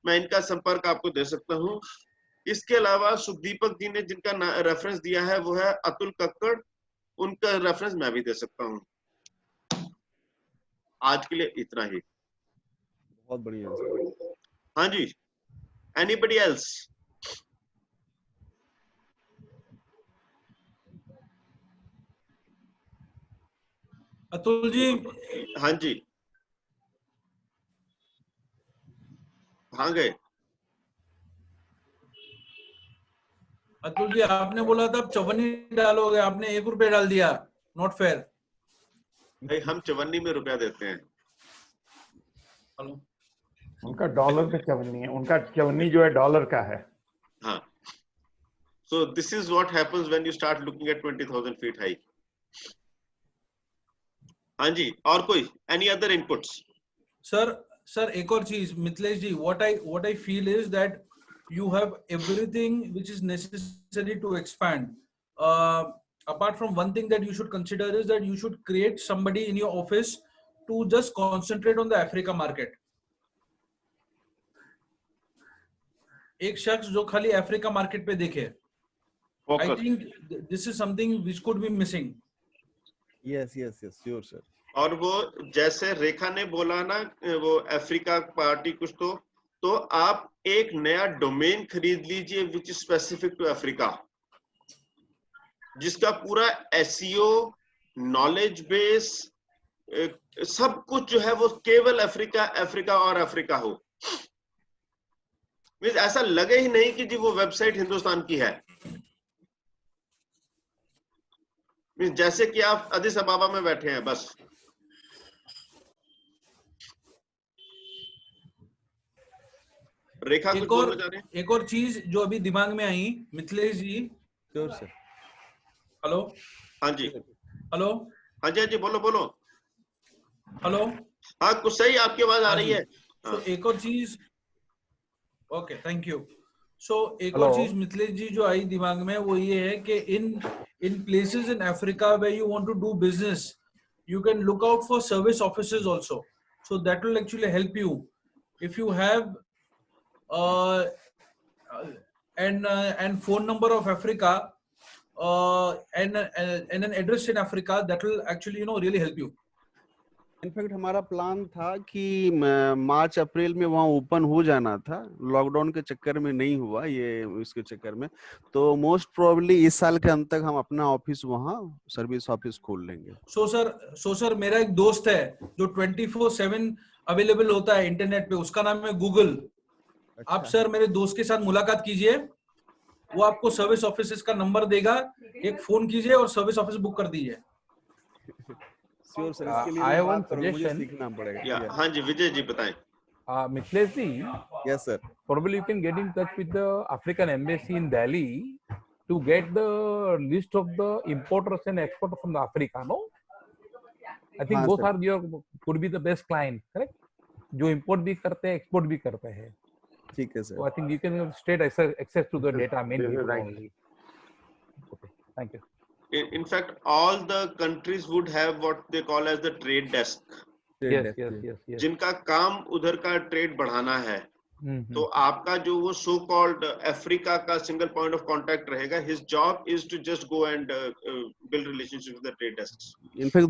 मैं इनका संपर्क आपको दे सकता हूँ। इसके अलावा सुदीपक जी ने जिनका रेफरेंस दिया है वो है अतुल कक्कड़, उनका रेफरेंस मैं भी दे सकता हूँ। आज के लिए इतना ही। बहुत बढ़िया। हाँ जी, एनीबडी एल्स? अतुल जी। हाँ जी, हाँ गए। अतुल जी, आपने बोला था आप 54 डालोगे, आपने 1 रुपया डाल दिया, नॉट फेयर। भाई हम 54 में रुपया देते हैं। उनका डॉलर में 54 है, उनका 54 जो है डॉलर का है। हाँ, so this is what happens when you start looking at 20,000 feet high. हाँ जी, और कोई any other inputs? सर एक और चीज मिथिलेश जी, what I feel is that you have everything which is necessary to expand. Apart from one thing that you should consider is that you should create somebody in your office to just concentrate on the Africa market. एक शख्स जो खाली Africa market पे देखे। I think this is something which could be missing. Yes, sure sir. और वो जैसे रेखा ने बोला ना, वो अफ्रीका पार्टी कुछ तो आप एक नया डोमेन खरीद लीजिए which is specific to Africa, जिसका पूरा एसईओ, नॉलेज बेस, सब कुछ जो है वो केवल अफ्रीका और अफ्रीका हो। मींस ऐसा लगे ही नहीं कि जी वो वेबसाइट हिंदुस्तान की है। मींस जैसे कि आप अदिस अबाबा में बैठे हैं बस। रेखा कुछ बोलना चाह रहे हैं? एक और चीज जो अभी दिमाग में आई Mithilesh ji. Sure sir. Hello. हाँ जी। हेलो। हाँ जी, हाँ जी, बोलो बोलो। हेलो। हाँ कुछ सही आपकी आवाज आ रही है। तो एक और चीज, ओके थैंक यू। सो एक Hello. और चीज मिथिलेश जी जो आई दिमाग में वो ये है कि in places in Africa where you want to do business, you can look out for service offices also, so that will actually help you if you have uh, and phone number of Africa and an address in Africa, that will actually really help you. In fact हमारा plan था कि मार्च अप्रैल में वहाँ open हो जाना था, lockdown के चक्कर में नहीं हुआ ये, इसके चक्कर में। तो मोस्ट प्रोबेबली इस साल के अंत तक हम अपना ऑफिस वहाँ सर्विस ऑफिस खोल लेंगे। सो सर मेरा एक दोस्त है जो 24/7 अवेलेबल होता है इंटरनेट पे, उसका नाम है गूगल। अच्छा। आप सर मेरे दोस्त के साथ मुलाकात कीजिए, वो आपको सर्विस ऑफिस का नंबर देगा, एक फोन कीजिए और सर्विस ऑफिस बुक कर दीजिए। श्योर सर, इसके लिए I have one मुझे suggestion. सीखना पड़ेगा। हाँ जी, विजय जी बताएं। Mithilesh ji, yes sir. probably you can get in touch with the African embassy in Delhi to get the list of the importers and exporters from the Africa, no? I think हाँ, both sir. are your could be the best client, correct? जो import भी करते हैं, export भी करते हैं। ठीक है sir. So I think you can have straight access to the data mainly. This is right. Only. Okay, thank you. In fact, all the countries would have what they call as the trade desk, Yes. जिनका काम उधर का trade बढ़ाना है। तो आपका जो वो सो कॉल्ड अफ्रीका का सिंगल पॉइंट ऑफ कांटेक्ट रहेगा, his job is to just go and build relationship with the trade desk. In fact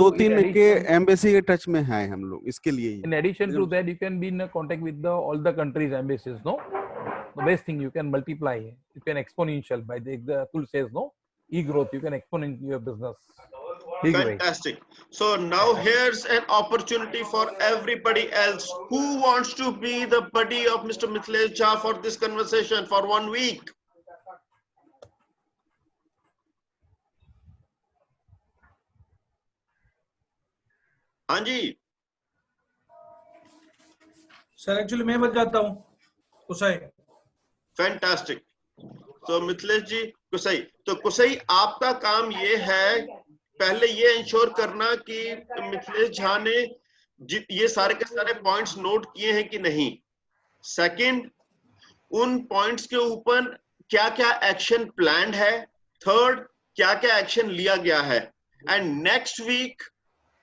दो तीन के एम्बेसी के टच में हैं हम लोग, इसके लिए ही। In addition to that, you can be in contact with all the countries' embassies, no? The best thing, you can multiply, you can exponential by the Atul says, no? E-growth, you can exponent your business. Big way. Fantastic. So now here's an opportunity for everybody else who wants to be the buddy of Mr. Mithilesh Jha for this conversation for 1 week. हाँ जी sir, actually मैं बच जाता हूँ Kusai. Fantastic. तो मिथिलेश जी कुसई, तो कुसई आपका काम ये है, पहले ये इंश्योर करना कि मिथिलेश झा ने ये सारे के सारे पॉइंट्स नोट किए हैं कि नहीं। सेकंड, उन पॉइंट्स के ऊपर क्या क्या एक्शन प्लान्ड है। थर्ड, क्या क्या एक्शन लिया गया है। And next week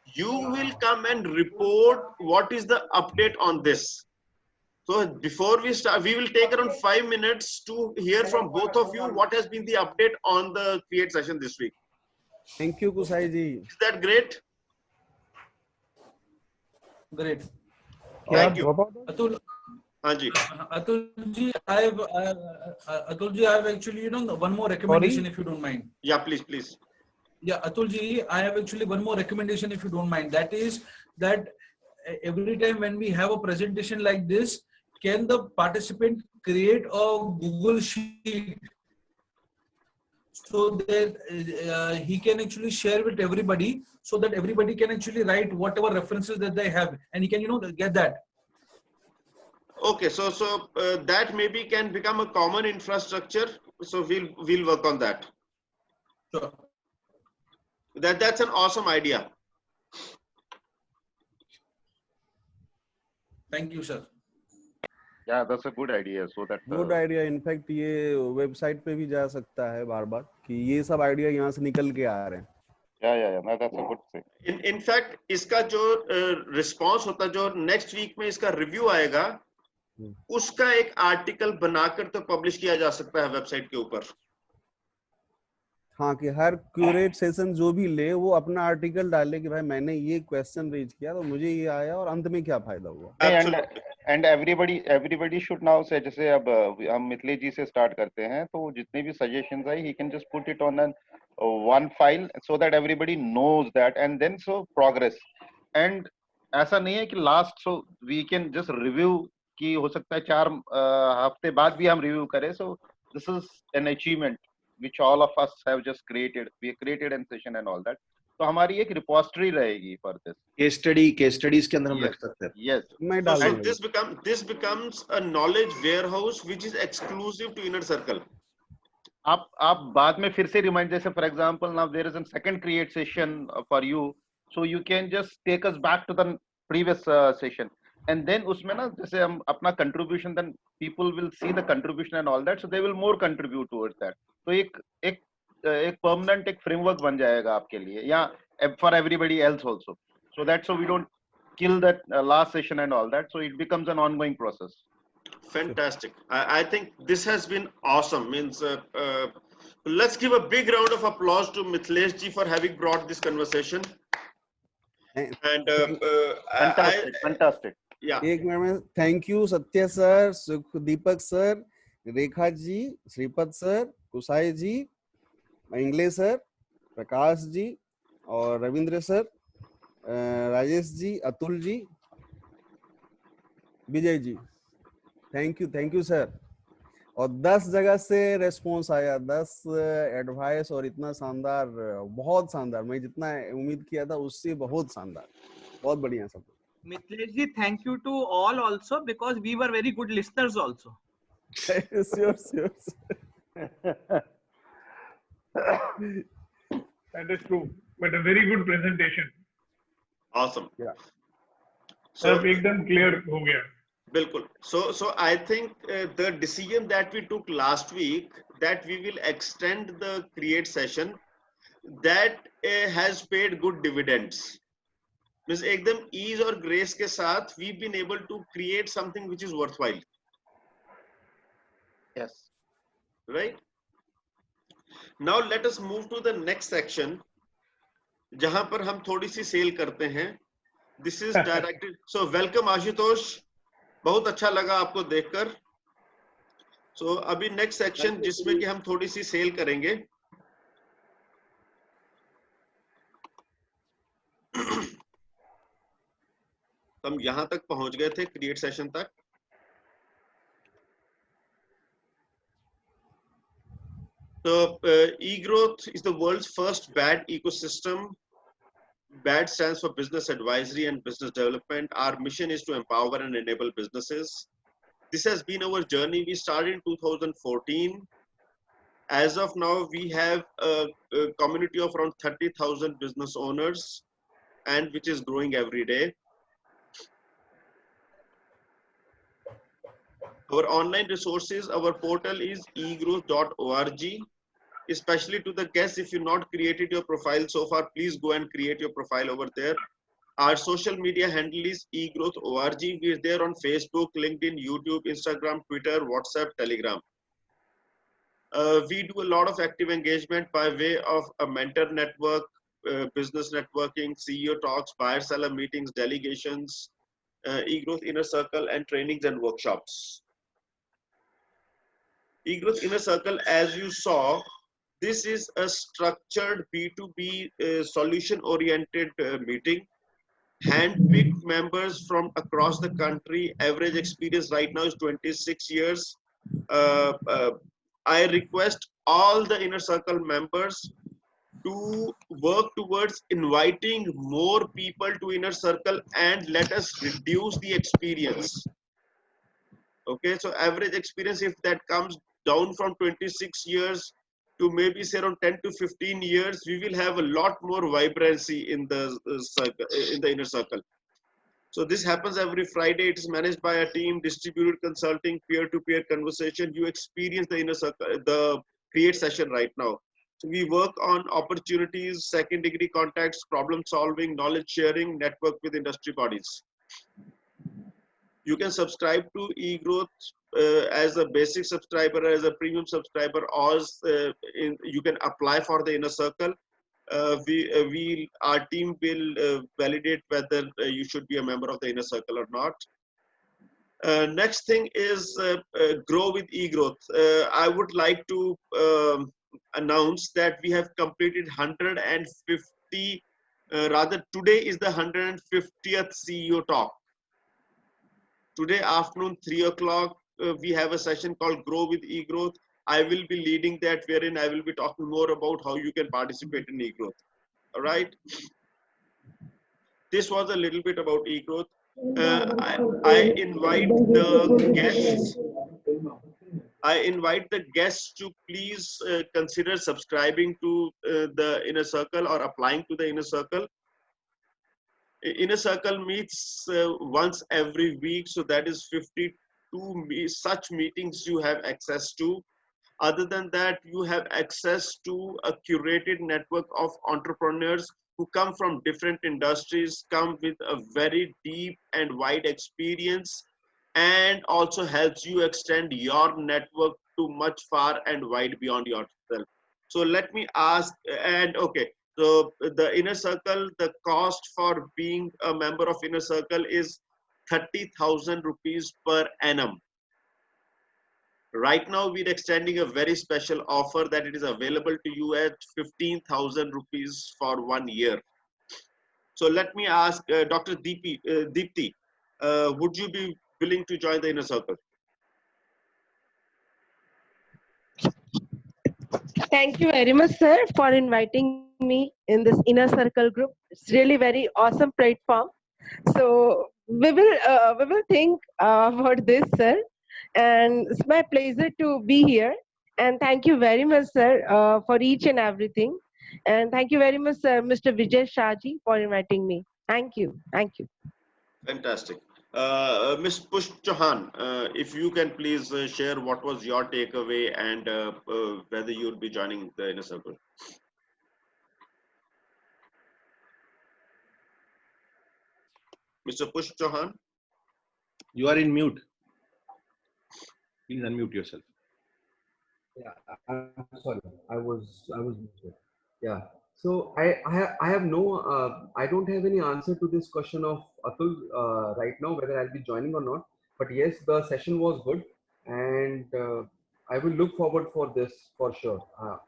you will come and report what is the update on this. So before we start, we will take around 5 minutes to hear from both of you what has been the update on the create session this week. Thank you Kusai ji. Is that great? Great. Thank you. Atul, हाँ जी। Atul ji, I have actually one more recommendation. Sorry? If you don't mind. Yeah, please. Yeah, Atul ji, I have actually one more recommendation if you don't mind. That is that every time when we have a presentation like this, can the participant create a Google Sheet so that he can actually share with everybody, so that everybody can actually write whatever references that they have, and he can get that. Okay, so that maybe can become a common infrastructure. So we'll work on that. Sure. That's an awesome idea. Thank you, sir. Yeah, that's a good idea. So that good idea. In fact, ये website पे भी जा सकता है बार-बार कि ये सब आइडिया यहाँ से निकल के आ रहे हैं। Yeah, that's a good thing. In fact, इसका जो रिस्पांस होता है, जो नेक्स्ट वीक में इसका रिव्यू आएगा, उसका एक आर्टिकल बनाकर तो पब्लिश किया जा सकता है वेबसाइट के ऊपर। हाँ, कि हर क्यूरेट सेशन जो भी ले वो अपना आर्टिकल डाले कि भाई मैंने ये क्वेश्चन रेज किया तो मुझे ये आया और अंत में क्या फायदा हुआ। एंड एवरीबडी शुड नाउ से, जैसे अब हम मिथिलेश जी से स्टार्ट करते हैं, तो जितने भी सजेशंस आई he can just put it on one file so that everybody knows that, and then so progress. And ऐसा नहीं है कि last so we can just review, की हो सकता है 4 हफ्ते बाद भी हम रिव्यू करें। So this is an achievement which all of us have just created. We created in session and all that. तो हमारी एक repository रहेगी for this. Case studies के अंदर हम रख सकते हैं. Yes. So this becomes a knowledge warehouse which is exclusive to Inner Circle. आप बाद में फिर से remind, जैसे for example now there is a second create session for you, so you can just take us back to the previous session, and then उसमें ना जैसे हम अपना contribution, then people will see the contribution and all that, so they will more contribute towards that. तो एक permanent एक framework बन जाएगा आपके लिए, या for everybody else also, so that's so we don't kill that last session and all that, so it becomes an ongoing process. Fantastic. I think this has been awesome. Means let's give a big round of applause to Mithilesh ji for having brought this conversation. And fantastic. Yeah. एक minute में thank you Satya sir, Deepak sir, Rekha ji, Shripad sir, Kusai ji, Ingle sir, Prakash ji और Ravindra sir, Rajesh ji, Atul ji, Vijay ji, thank you sir. और 10 जगह से response आया, 10 advice और इतना शानदार, बहुत शानदार. मैं जितना उम्मीद किया था उससे बहुत शानदार, बहुत बढ़िया सब. Mithilesh ji, thank you to all also, because we were very good listeners also. Sure. That is true, but a very good presentation. Awesome. Yeah. So एकदम clear हो गया. Bilkul. So I think the decision that we took last week, that we will extend the create session, that has paid good dividends. Means एकदम ease और grace के साथ we've been able to create something which is worthwhile. Yes. Right. Now let us move to the next section, जहां पर हम थोड़ी सी cell करते हैं. This is directed. So welcome Ashutosh. बहुत अच्छा लगा आपको देखकर. So अभी next section जिसमें कि हम थोड़ी सी सेल करेंगे. हम यहां तक पहुंच गए थे क्रिएट सेशन तक. So eGrowth is the world's first BAD ecosystem. BAD stands for Business Advisory and Business Development. Our mission is to empower and enable businesses. This has been our journey. We started in 2014. As of now, we have a community of around 30,000 business owners, and which is growing every day. Our online resources, our portal is egrowth.org. Especially to the guests, if you've not created your profile so far, please go and create your profile over there. Our social media handle is egrowth.org. We are there on Facebook, LinkedIn, YouTube, Instagram, Twitter, WhatsApp, Telegram. We do a lot of active engagement by way of a mentor network, business networking, CEO talks, buyer-seller meetings, delegations, eGrowth Inner Circle, and trainings and workshops. eGrowth Inner Circle, as you saw, this is a structured B2B solution-oriented meeting. Hand-picked members from across the country. Average experience right now is 26 years. I request all the Inner Circle members to work towards inviting more people to Inner Circle and let us reduce the experience. Okay, so average experience, if that comes down from 26 years to maybe say around 10 to 15 years, we will have a lot more vibrancy in the circle, in the Inner Circle. So this happens every Friday. It is managed by a team, distributed consulting, peer-to-peer conversation. You experience the Inner Circle, the create session right now. So we work on opportunities, second-degree contacts, problem solving, knowledge sharing, network with industry bodies. You can subscribe to eGrowth as a basic subscriber, as a premium subscriber, or you can apply for the Inner Circle. Our team will validate whether you should be a member of the Inner Circle or not. Next thing is grow with eGrowth. I would like to announce that we have completed 150, rather today is the 150th CEO talk. Today afternoon, 3 o'clock, we have a session called Grow with eGrowth. I will be leading that, wherein I will be talking more about how you can participate in e-growth. All right. This was a little bit about e-growth. I invite the guests. I invite the guests to please consider subscribing to the Inner Circle or applying to the Inner Circle. Inner Circle meets once every week, so that is 52 such meetings you have access to. Other than that, you have access to a curated network of entrepreneurs who come from different industries, come with a very deep and wide experience, and also helps you extend your network to much far and wide beyond yourself. So let me ask, and okay, so the Inner Circle, the cost for being a member of Inner Circle is 30,000 rupees per annum. Right now, we're extending a very special offer that it is available to you at 15,000 rupees for 1 year. So let me ask Dr. Deepti, would you be willing to join the Inner Circle? Thank you very much, sir, for inviting me in this Inner Circle group. It's really very awesome platform. So we will think about this, sir. And it's my pleasure to be here. And thank you very much, sir, for each and everything. And thank you very much, sir, Mr. Vijay Shahji, for inviting me. Thank you. Thank you. Fantastic. Ms. Push Chauhan, if you can please share what was your takeaway and whether you would be joining the Inner Circle. Mr. Push Chauhan? You are in mute. Please unmute yourself. Yeah, I'm sorry. I was muted. Yeah. So I have no I don't have any answer to this question of Atul right now, whether I'll be joining or not. But yes, the session was good, and I will look forward for this for sure.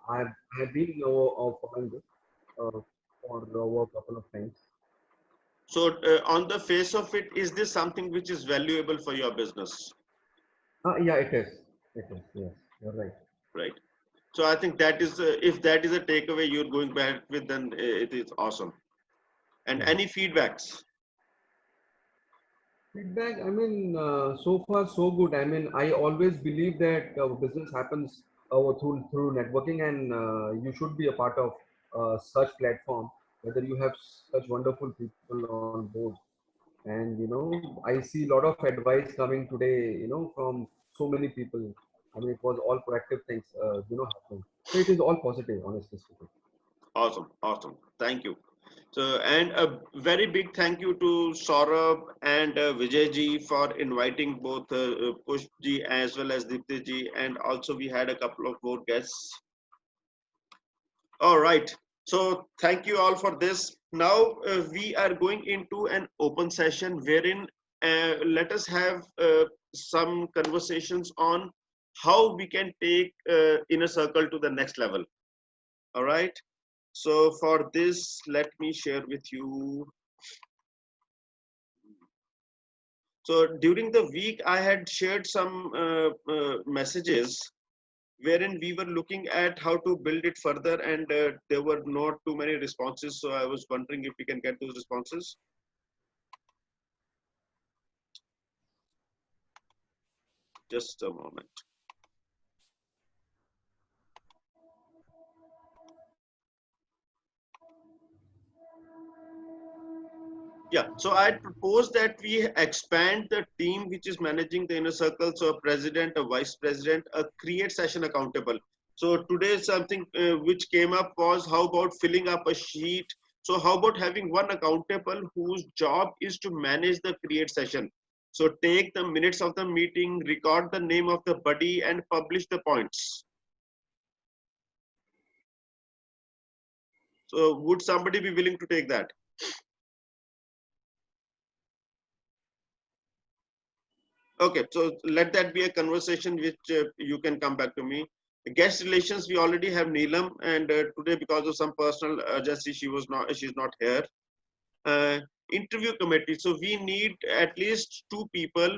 I have been following this for over a couple of times. So on the face of it, is this something which is valuable for your business? Yeah, it is. It is. Yes, you're right. Right. So I think that is, if that is a takeaway you're going back with, then it is awesome. And any feedbacks? Feedback, I mean, so far so good. I mean, I always believe that business happens through networking, and you should be a part of such platform, whether you have such wonderful people on board. And I see a lot of advice coming today, from so many people. I mean, it was all proactive things, happening. So it is all positive, honestly speaking. Awesome, awesome. Thank you. So, and a very big thank you to Saurabh and Vijay ji for inviting both Push ji as well as Deepti ji, and also we had a couple of more guests. All right. So thank you all for this. Now we are going into an open session wherein let us have some conversations on how we can take Inner Circle to the next level. All right. So for this, let me share with you. So during the week, I had shared some messages wherein we were looking at how to build it further, and there were not too many responses. So I was wondering if we can get those responses. Just a moment. Yeah, so I propose that we expand the team which is managing the Inner Circle. So a president, a vice president, a create session accountable. So today something which came up was how about filling up a sheet. So how about having one accountable whose job is to manage the create session. So take the minutes of the meeting, record the name of the buddy and publish the points. So would somebody be willing to take that? Okay, so let that be a conversation which you can come back to me. Guest relations, we already have Neelam, and today because of some personal urgency, she's not here. Interview committee, so we need at least 2 people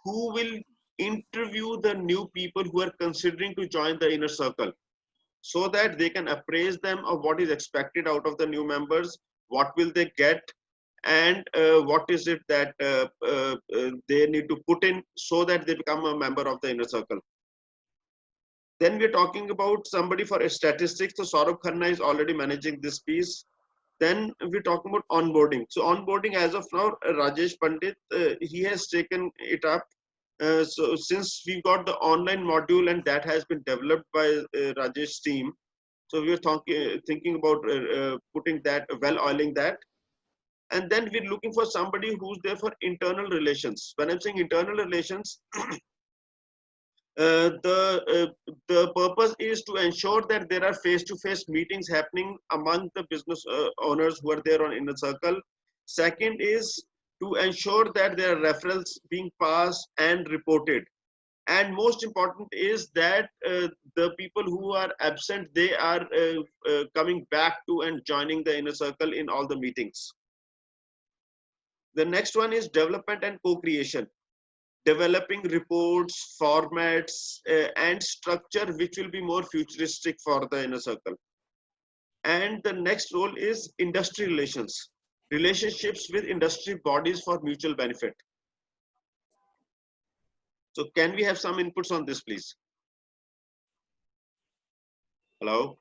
who will interview the new people who are considering to join the inner circle, so that they can appraise them of what is expected out of the new members, what will they get, and what is it that they need to put in so that they become a member of the inner circle. Then we're talking about somebody for statistics. So Saurabh Khanna is already managing this piece. Then we're talking about onboarding. So onboarding, as of now, Rajesh Pandit, he has taken it up. So since we got the online module and that has been developed by Rajesh's team, so we are thinking about putting that, oiling that. And then we're looking for somebody who's there for internal relations. When I'm saying internal relations, the purpose is to ensure that there are face-to-face meetings happening among the business owners who are there on inner circle. Second is to ensure that there are referrals being passed and reported. And most important is that the people who are absent, they are coming back to and joining the inner circle in all the meetings. The next one is development and co-creation. Developing reports, formats, and structure which will be more futuristic for the inner circle. And the next role is industry relations, relationships with industry bodies for mutual benefit. So can we have some inputs on this, please? Hello?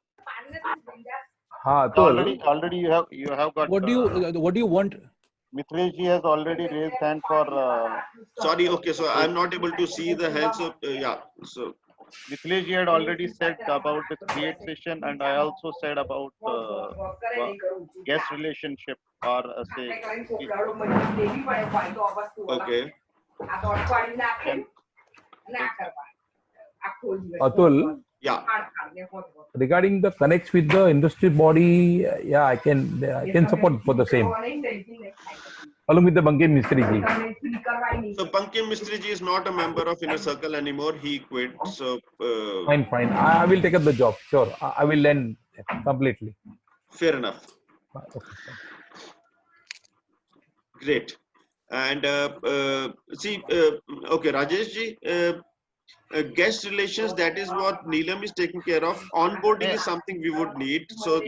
Already you have got. What do you want? Mithilesh ji has already raised hand for. Sorry, okay, so I'm not able to see the hands of, yeah. So Mithilesh ji had already said about the create session, and I also said about guest relationship or say. Okay. Atul, yeah. Regarding the connects with the industry body, yeah, I can support for the same. Along with the Bankim Mistry ji. So Bankim Mistry ji is not a member of inner circle anymore. He quit. So fine. I will take up the job. Sure, I will learn completely. Fair enough. Great. And see, okay, Rajesh ji, guest relations, that is what Neelam is taking care of. Onboarding is something we would need. So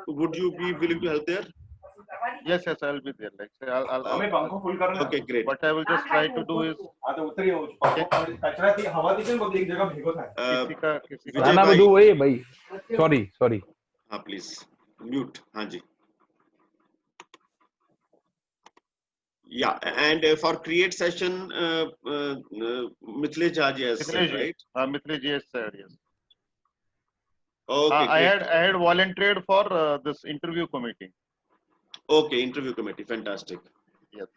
would you be willing to help there? Yes, I'll be there. Like, I'll okay, great. What I will just try to do is. Sorry. Please mute. Hanji. Yeah, and for create session, Mithilesh Jha ji has said, right? Mithilesh ji has said, yes. Okay, I had volunteered for this interview committee. Okay, interview committee, fantastic. Yes.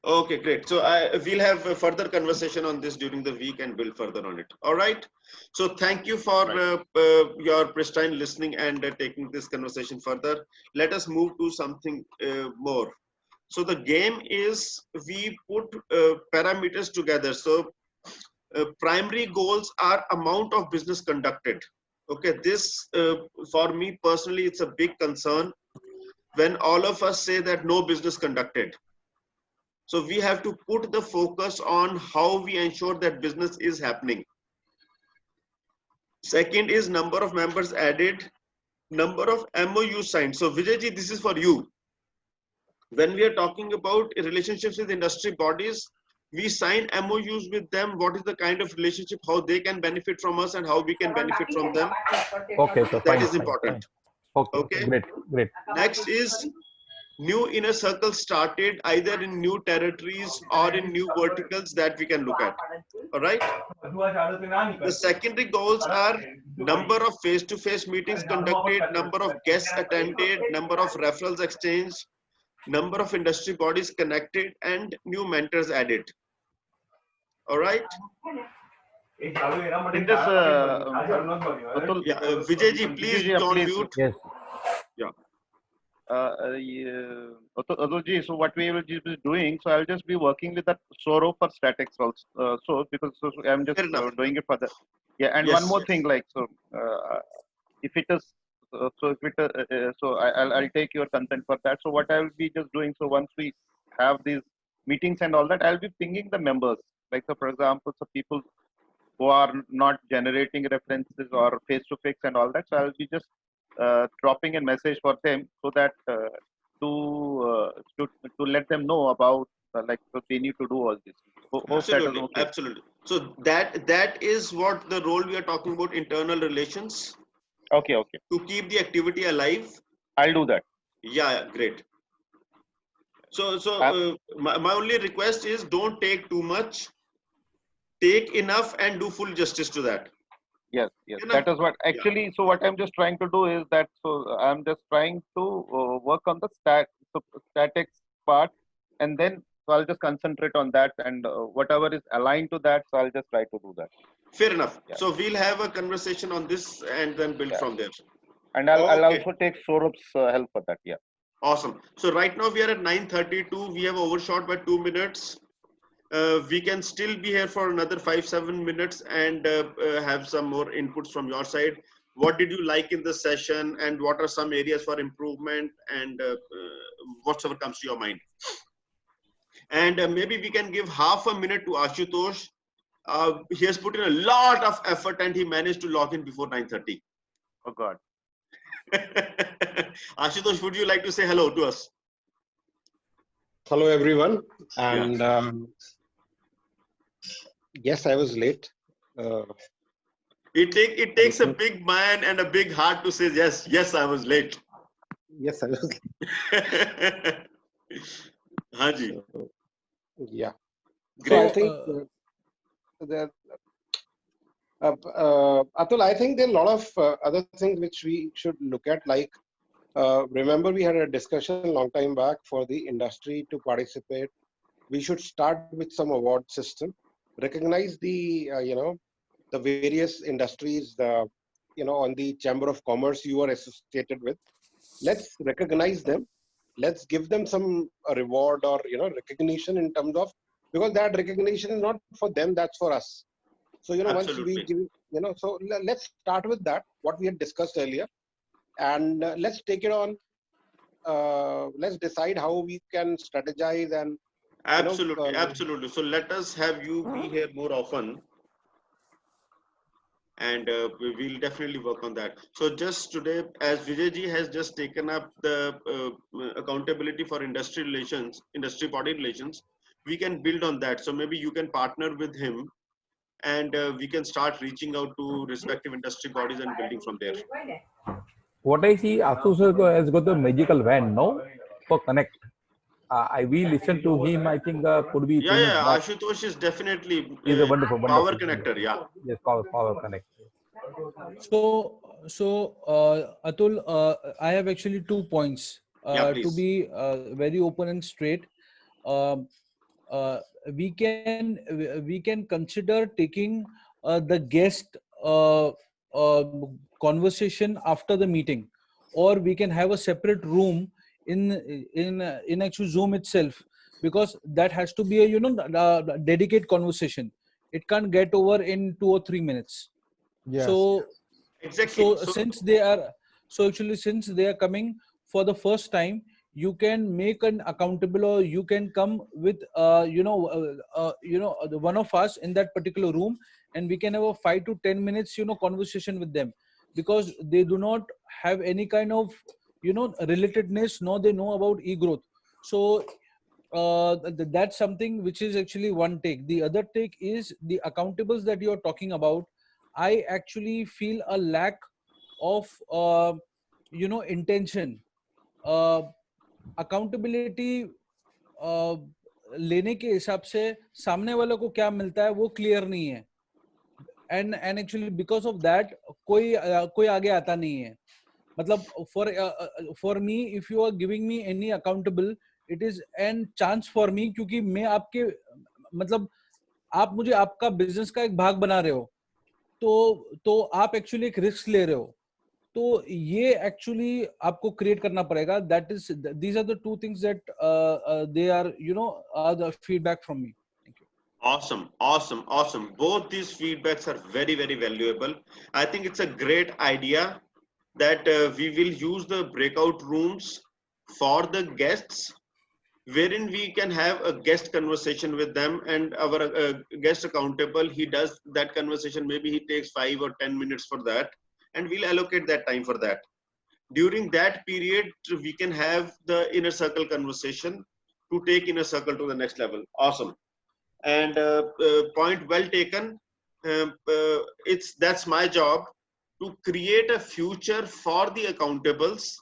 Okay, great. So we'll have a further conversation on this during the week and build further on it. All right. So thank you for your pristine listening and taking this conversation further. Let us move to something more. So the game is we put parameters together. So primary goals are amount of business conducted. Okay, this for me personally, it's a big concern when all of us say that no business conducted. So we have to put the focus on how we ensure that business is happening. Second is number of members added, number of MOU signed. So Vijay ji, this is for you. When we are talking about relationships with industry bodies, we sign MOUs with them. What is the kind of relationship, how they can benefit from us and how we can benefit from them. Okay, so that is important. Fine. Okay, great. Next is new inner circle started either in new territories or in new verticals that we can look at. All right. The secondary goals are number of face-to-face meetings conducted, number of guests attended, number of referrals exchanged, number of industry bodies connected, and new mentors added. All right. In this, Vijay ji, please don't mute. Yes. Yeah. Atul ji, so what we will be doing, so I'll just be working with that Soro for statics also, so because I'm just doing it for that. Yeah, and one more thing, like, so if it is, so I'll take your consent for that. So what I will be just doing, so once we have these meetings and all that, I'll be pinging the members. Like, so for example, so people who are not generating references or face-to-face and all that, so I'll be just dropping a message for them so that to let them know about like, so they need to do all this. Hope that is Absolutely, okay. absolutely. So that is what the role we are talking about, internal relations, Okay, okay. to keep the activity alive. I'll do that. Yeah, great. So my only request is, don't take too much, take enough and do full justice to that. Yes, yes, You know? that is what actually. So what I'm just trying to do is that, so I'm just trying to work on the statics part, and then so I'll just concentrate on that, and whatever is aligned to that, so I'll just try to do that. Fair enough. Yeah. So we'll have a conversation on this and then build from there. And I'll Okay. also take Saurabh's help for that. Yeah. Awesome. So right now we are at 9:32. We have overshot by 2 minutes. We can still be here for another 5-7 minutes and have some more inputs from your side. What did you like in the session, and what are some areas for improvement, and whatever comes to your mind? And maybe we can give half a minute to Ashutosh. He has put in a lot of effort and he managed to log in before 9:30. Oh God. Ashutosh, would you like to say hello to us? Hello, everyone. And yes, I was late. It takes a big man and a big heart to say yes, I was late. Yes, I was late. Haji. Yeah. Great. So I think Atul, I think there are a lot of other things which we should look at. Like, remember we had a discussion a long time back for the industry to participate. We should start with some award system, recognize the the various industries, on the Chamber of Commerce you are associated with. Let's recognize them. Let's give them some reward or recognition in terms of, because that recognition is not for them, that's for us. So once we give, so let's start with that, what we had discussed earlier, and let's take it on. Let's decide how we can strategize and Absolutely. So let us have you be here more often, and we'll definitely work on that. So just today, as Vijayji has just taken up the accountability for industry relations, industry body relations, we can build on that. So maybe you can partner with him, and we can start reaching out to respective industry bodies and building from there. What I see, Ashutosh has got the magical wand, no, for connect. We listen to him. I think could be. Yeah. Ashutosh is definitely He's a wonderful power connector. Yeah. Yes, power connect. So Atul, I have actually 2 points. To be very open and straight, we can consider taking the guest conversation after the meeting, or we can have a separate room in actual Zoom itself, because that has to be a dedicated conversation. It can't get over in 2 or 3 minutes. Yes. So exactly. Since they are coming for the first time, you can make an accountable, or you can come with the one of us in that particular room, and we can have a 5 to 10 minutes conversation with them, because they do not have any kind of relatedness, nor they know about e-growth. So that's something which is actually one take. The other take is the accountables that you're talking about. I actually feel a lack of intention. Accountability लेने के हिसाब से सामने वालों को क्या मिलता है वो क्लियर नहीं है, and actually because of that कोई आगे आता नहीं है. मतलब for me, if you are giving me any accountable, it is an chance for me, क्योंकि मैं आपके मतलब आप मुझे आपका बिजनेस का एक भाग बना रहे हो, तो आप एक्चुअली एक रिस्क ले रहे हो, तो ये एक्चुअली आपको क्रिएट करना पड़ेगा. That is these are the 2 things that they are the feedback from me. Thank you. Awesome. Both these feedbacks are very, very valuable. I think it's a great idea that we will use the breakout rooms for the guests, wherein we can have a guest conversation with them, and our guest accountable, he does that conversation. Maybe he takes 5 or 10 minutes for that, and we'll allocate that time for that. During that period, we can have the inner circle conversation to take inner circle to the next level. Awesome. And point well taken. That's my job to create a future for the accountables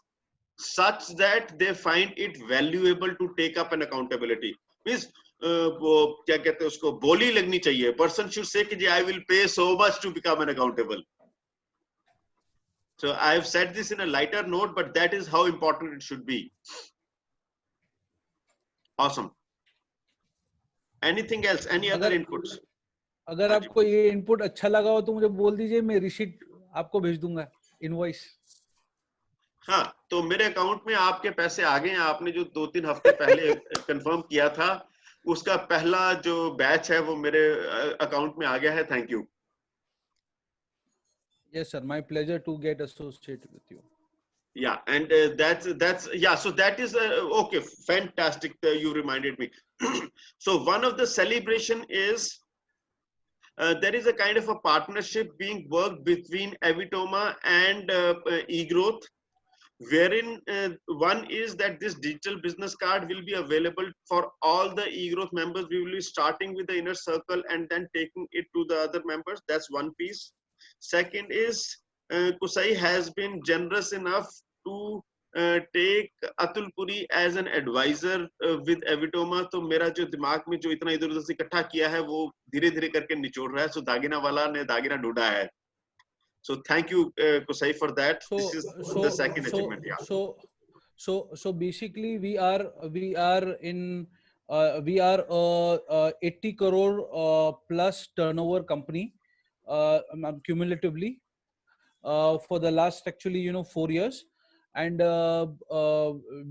such that they find it valuable to take up an accountability. Means वो क्या कहते हैं उसको बोली लगनी चाहिए. Person should say कि I will pay so much to become an accountable. So I have said this in a lighter note, but that is how important it should be. Awesome. Anything else? Any other inputs? अगर आपको ये input अच्छा लगा हो तो मुझे बोल दीजिए, मैं रिसीट आपको भेज दूंगा, इनवॉइस. हाँ, तो मेरे अकाउंट में आपके पैसे आ गए हैं. आपने जो 2-3 हफ्ते पहले कंफर्म किया था, उसका पहला जो बैच है वो मेरे अकाउंट में आ गया है. Thank you. Yes, sir. My pleasure to get associated with you. Yeah, and that's yeah. So that is okay. Fantastic. You reminded me. So one of the celebration is there is a kind of a partnership being worked between Evitoma and eGrowth, wherein one is that this digital business card will be available for all the eGrowth members. We will be starting with the inner circle and then taking it to the other members. That's one piece. Second is Kusai has been generous enough to take Atul Puri as an advisor with Evitoma. तो मेरा जो दिमाग में जो इतना इधर उधर से इकट्ठा किया है वो धीरे धीरे करके निचोड़ रहा है. So दागिना वाला ने दागिना ढूंढा है. So thank you Kusai for that. This is the second achievement. Yeah. So basically we are 80 crore plus turnover company cumulatively for the last actually 4 years, and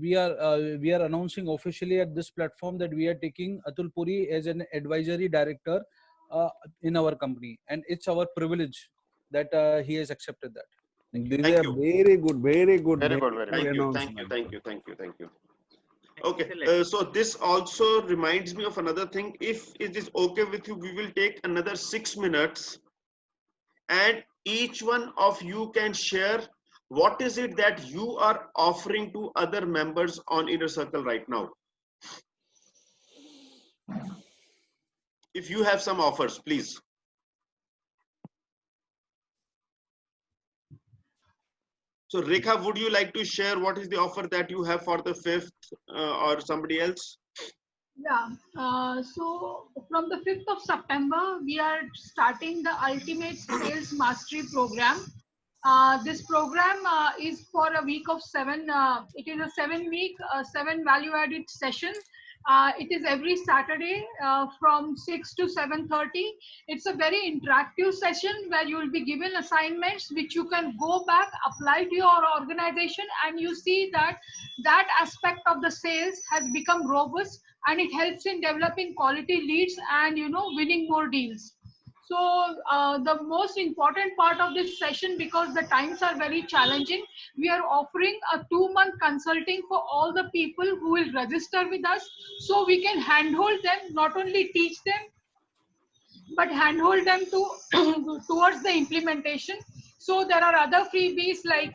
we are announcing officially at this platform that we are taking Atul Puri as an advisory director in our company, and it's our privilege that he has accepted that. Thank you. Very good. Very good. Thank you. Okay, so this also reminds me of another thing. If it is okay with you, we will take another 6 minutes, and each one of you can share what is it that you are offering to other members on Inner Circle right now. If you have some offers, please. So Rekha, would you like to share what is the offer that you have for the 5th or somebody else? Yeah, so from the 5th of September, we are starting the Ultimate Sales Mastery Program. This program is for a week of 7. It is a 7-week, 7 value-added session. It is every Saturday from 6 to 7:30. It's a very interactive session where you will be given assignments which you can go back, apply to your organization, and you see that that aspect of the sales has become robust, and it helps in developing quality leads and winning more deals. So the most important part of this session, because the times are very challenging, we are offering a 2-month consulting for all the people who will register with us, so we can handhold them, not only teach them, but handhold them towards the implementation. So there are other freebies like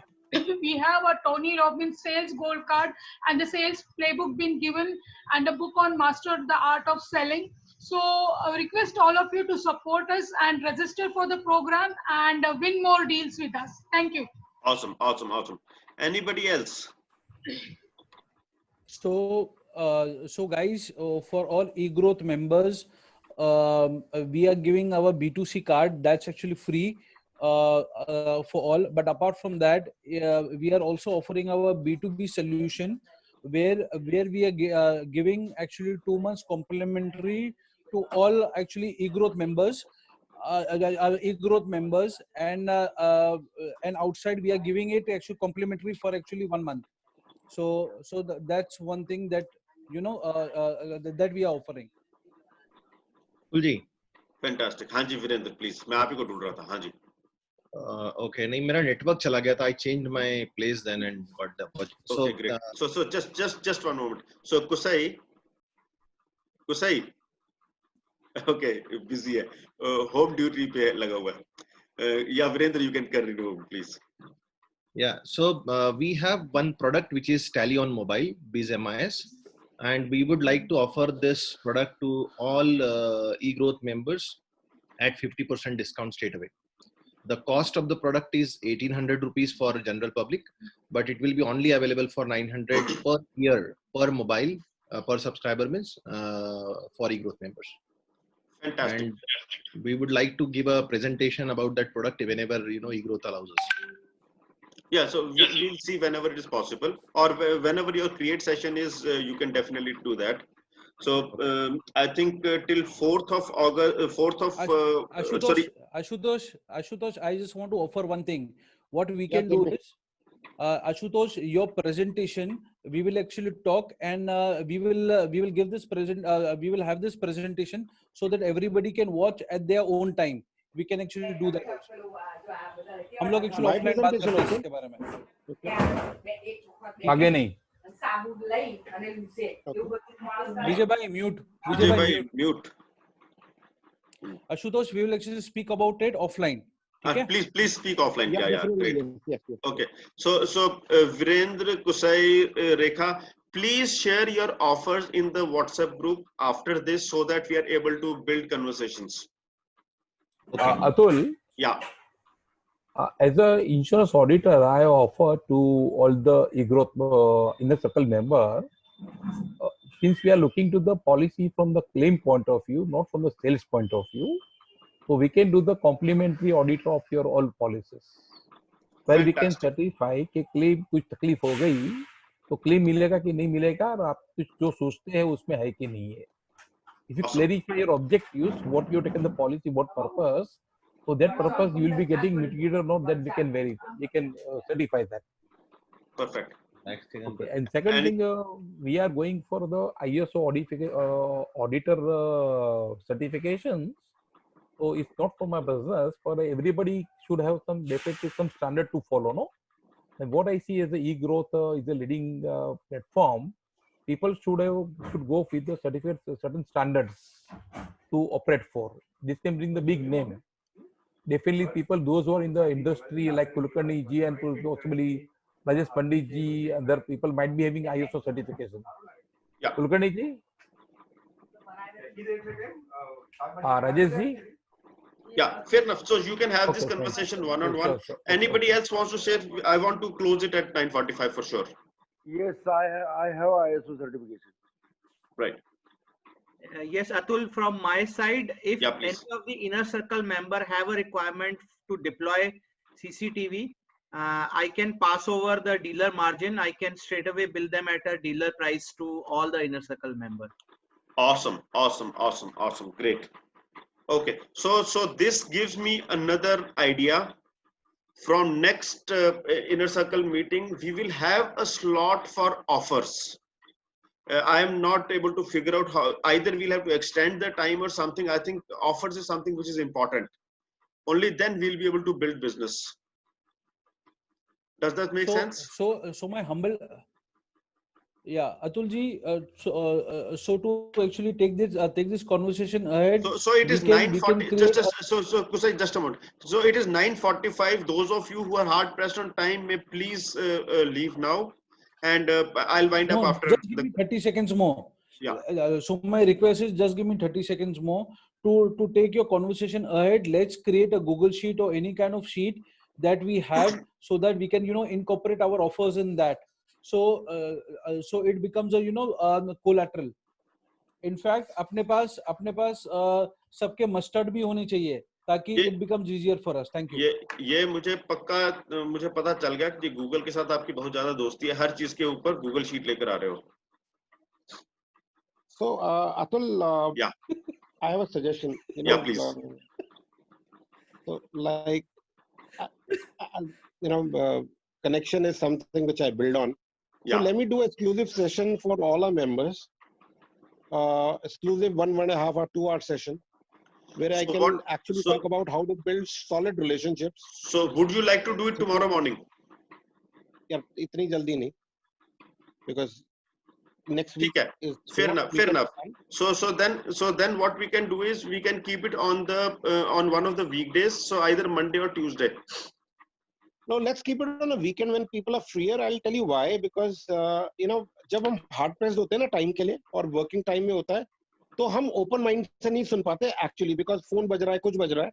we have a Tony Robbins sales gold card and the sales playbook been given, and a book on Master the Art of Selling. So I request all of you to support us and register for the program and win more deals with us. Thank you. Awesome. Anybody else? So guys, for all eGrowth members, we are giving our B2C card. That's actually free for all. But apart from that, we are also offering our B2B solution, where we are giving actually 2 months complimentary to all actually eGrowth members, and outside we are giving it actually complimentary for actually 1 month. So that's one thing that that we are offering. Ji Fantastic. हाँ जी Virendra, please. मैं आप ही को ढूंढ रहा था. हाँ जी. Okay, नहीं मेरा नेटवर्क चला गया था. I changed my place then and got the. Okay, great. So just one moment. So Kusai, Kusai okay busy है, होम ड्यूटी पे लगा हुआ है। या Virendra, you can continue please. Yeah, so we have one product which is Tally on Mobile, BizMIS, and we would like to offer this product to all eGrowth members at 50% discount straight away. The cost of the product is 1800 rupees for general public, but it will be only available for 900 per year per mobile per subscriber means for eGrowth members. Fantastic. And we would like to give a presentation about that product whenever eGrowth allows us. Yeah, so we'll see whenever it is possible, or whenever your create session is, you can definitely do that. So I think till 4th of August, 4th of Ashutosh, I just want to offer one thing. What we can do is, Ashutosh, your presentation, we will actually talk, and we will give this we will have this presentation so that everybody can watch at their own time. We can actually do that also. हम लोग actually offline बात करते हैं इसके बारे में। आगे नहीं। विजय भाई म्यूट। विजय भाई mute. Ashutosh, we will actually speak about it offline. Okay? Please speak offline. Yeah, great. Yes. Okay. So Virendra, Kusai, Rekha, please share your offers in the WhatsApp group after this so that we are able to build conversations. Okay. Atul. Yeah. As an insurance auditor, I offer to all the eGrowth inner circle member, since we are looking to the policy from the claim point of view, not from the sales point of view, so we can do the complimentary audit of your all policies, where we can certify कि claim कुछ तकलीफ हो गई तो claim मिलेगा कि नहीं मिलेगा और आप कुछ जो सोचते हैं उसमें है कि नहीं है. If you clarify your objectives, what you have taken the policy, what purpose, so that purpose you will be getting mitigated or not, that we can verify, we can certify that. Perfect. Okay. And second thing, we are going for the ISO auditor certifications. So it's not for my business. For everybody should have some definitely some standard to follow, no? And what I see as the eGrowth is a leading platform. People should go with the certificates, certain standards to operate for. This can bring the big name. Definitely, people those who are in the industry like Kulkarni ji and possibly Rajesh Pandit ji, other people might be having ISO certification. Yeah. Kulkarni ji, Rajesh ji. Yeah, fair enough. So you can have this conversation one-on-one. Sure. Anybody else wants to say? I want to close it at 9:45 for sure. Yes, I have ISO certification. Right. Yes, Atul, from my side, if any of the inner circle member have a requirement to deploy CCTV, I can pass over the dealer margin. I can straight away bill them at a dealer price to all the inner circle members. Awesome. Great. Okay. So this gives me another idea. From next inner circle meeting, we will have a slot for offers. I am not able to figure out how. Either we'll have to extend the time or something. I think offers is something which is important. Only then we'll be able to build business. Does that make sense? So my humble, yeah, Atul ji. So to actually take this conversation ahead. So it is 9:40. So Kusai, just a moment. So it is 9:45. Those of you who are hard pressed on time may please leave now, and I'll wind up after. Just give me 30 seconds more. Yeah. So my request is just give me 30 seconds more to take your conversation ahead. Let's create a Google sheet or any kind of sheet that we have so that we can incorporate our offers in that. So it becomes a collateral. In fact, अपने पास सबके mustard भी होने चाहिए ताकि it becomes easier for us. Thank you. ये मुझे पता चल गया कि Google के साथ आपकी बहुत ज्यादा दोस्ती है. हर चीज के ऊपर Google sheet लेकर आ रहे हो. So Atul, yeah, I have a suggestion. Yeah, please. So like connection is something which I build on. So let me do exclusive session for all our members. Exclusive 1.5 or 2 hour session where I can actually talk about how to build solid relationships. So would you like to do it tomorrow morning? Yeah, itni jaldi nahi, because next week ठीक है, fair enough. So then what we can do is we can keep it on the on one of the weekdays, so either Monday or Tuesday. No, let's keep it on a weekend when people are freer. I'll tell you why. Because जब हम hard pressed होते हैं ना time के लिए और working time में होता है, तो हम open mind से नहीं सुन पाते actually, because phone बज रहा है, कुछ बज रहा है.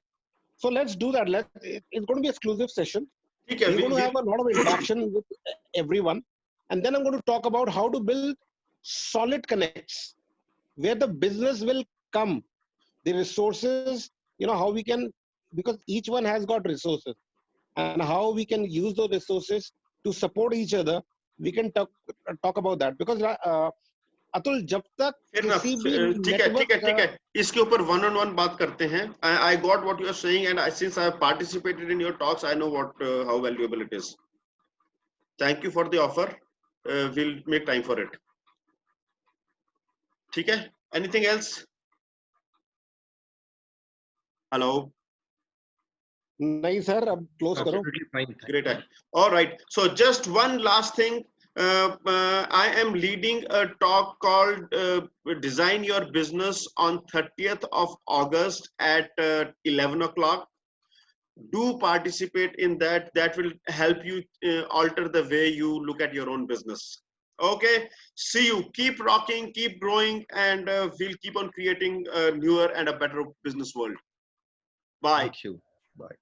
So let's do that. It's going to be exclusive session. We're going to have a lot of interaction with everyone, and then I'm going to talk about how to build solid connects where the business will come, the resources, how we can, because each one has got resources, and how we can use those resources to support each other. We can talk about that, because Atul जब तक किसी भी ठीक है इसके ऊपर one on one बात करते हैं. I got what you are saying, and since I have participated in your talks, I know how valuable it is. Thank you for the offer. We'll make time for it. ठीक है? Anything else? Hello. नहीं sir, अब close करो. Great. All right. So just one last thing. I am leading a talk called Design Your Business on 30th of August at 11 o'clock. Do participate in that. That will help you alter the way you look at your own business. Okay. See you. Keep rocking, keep growing, and we'll keep on creating a newer and a better business world. Bye. Thank you. Bye.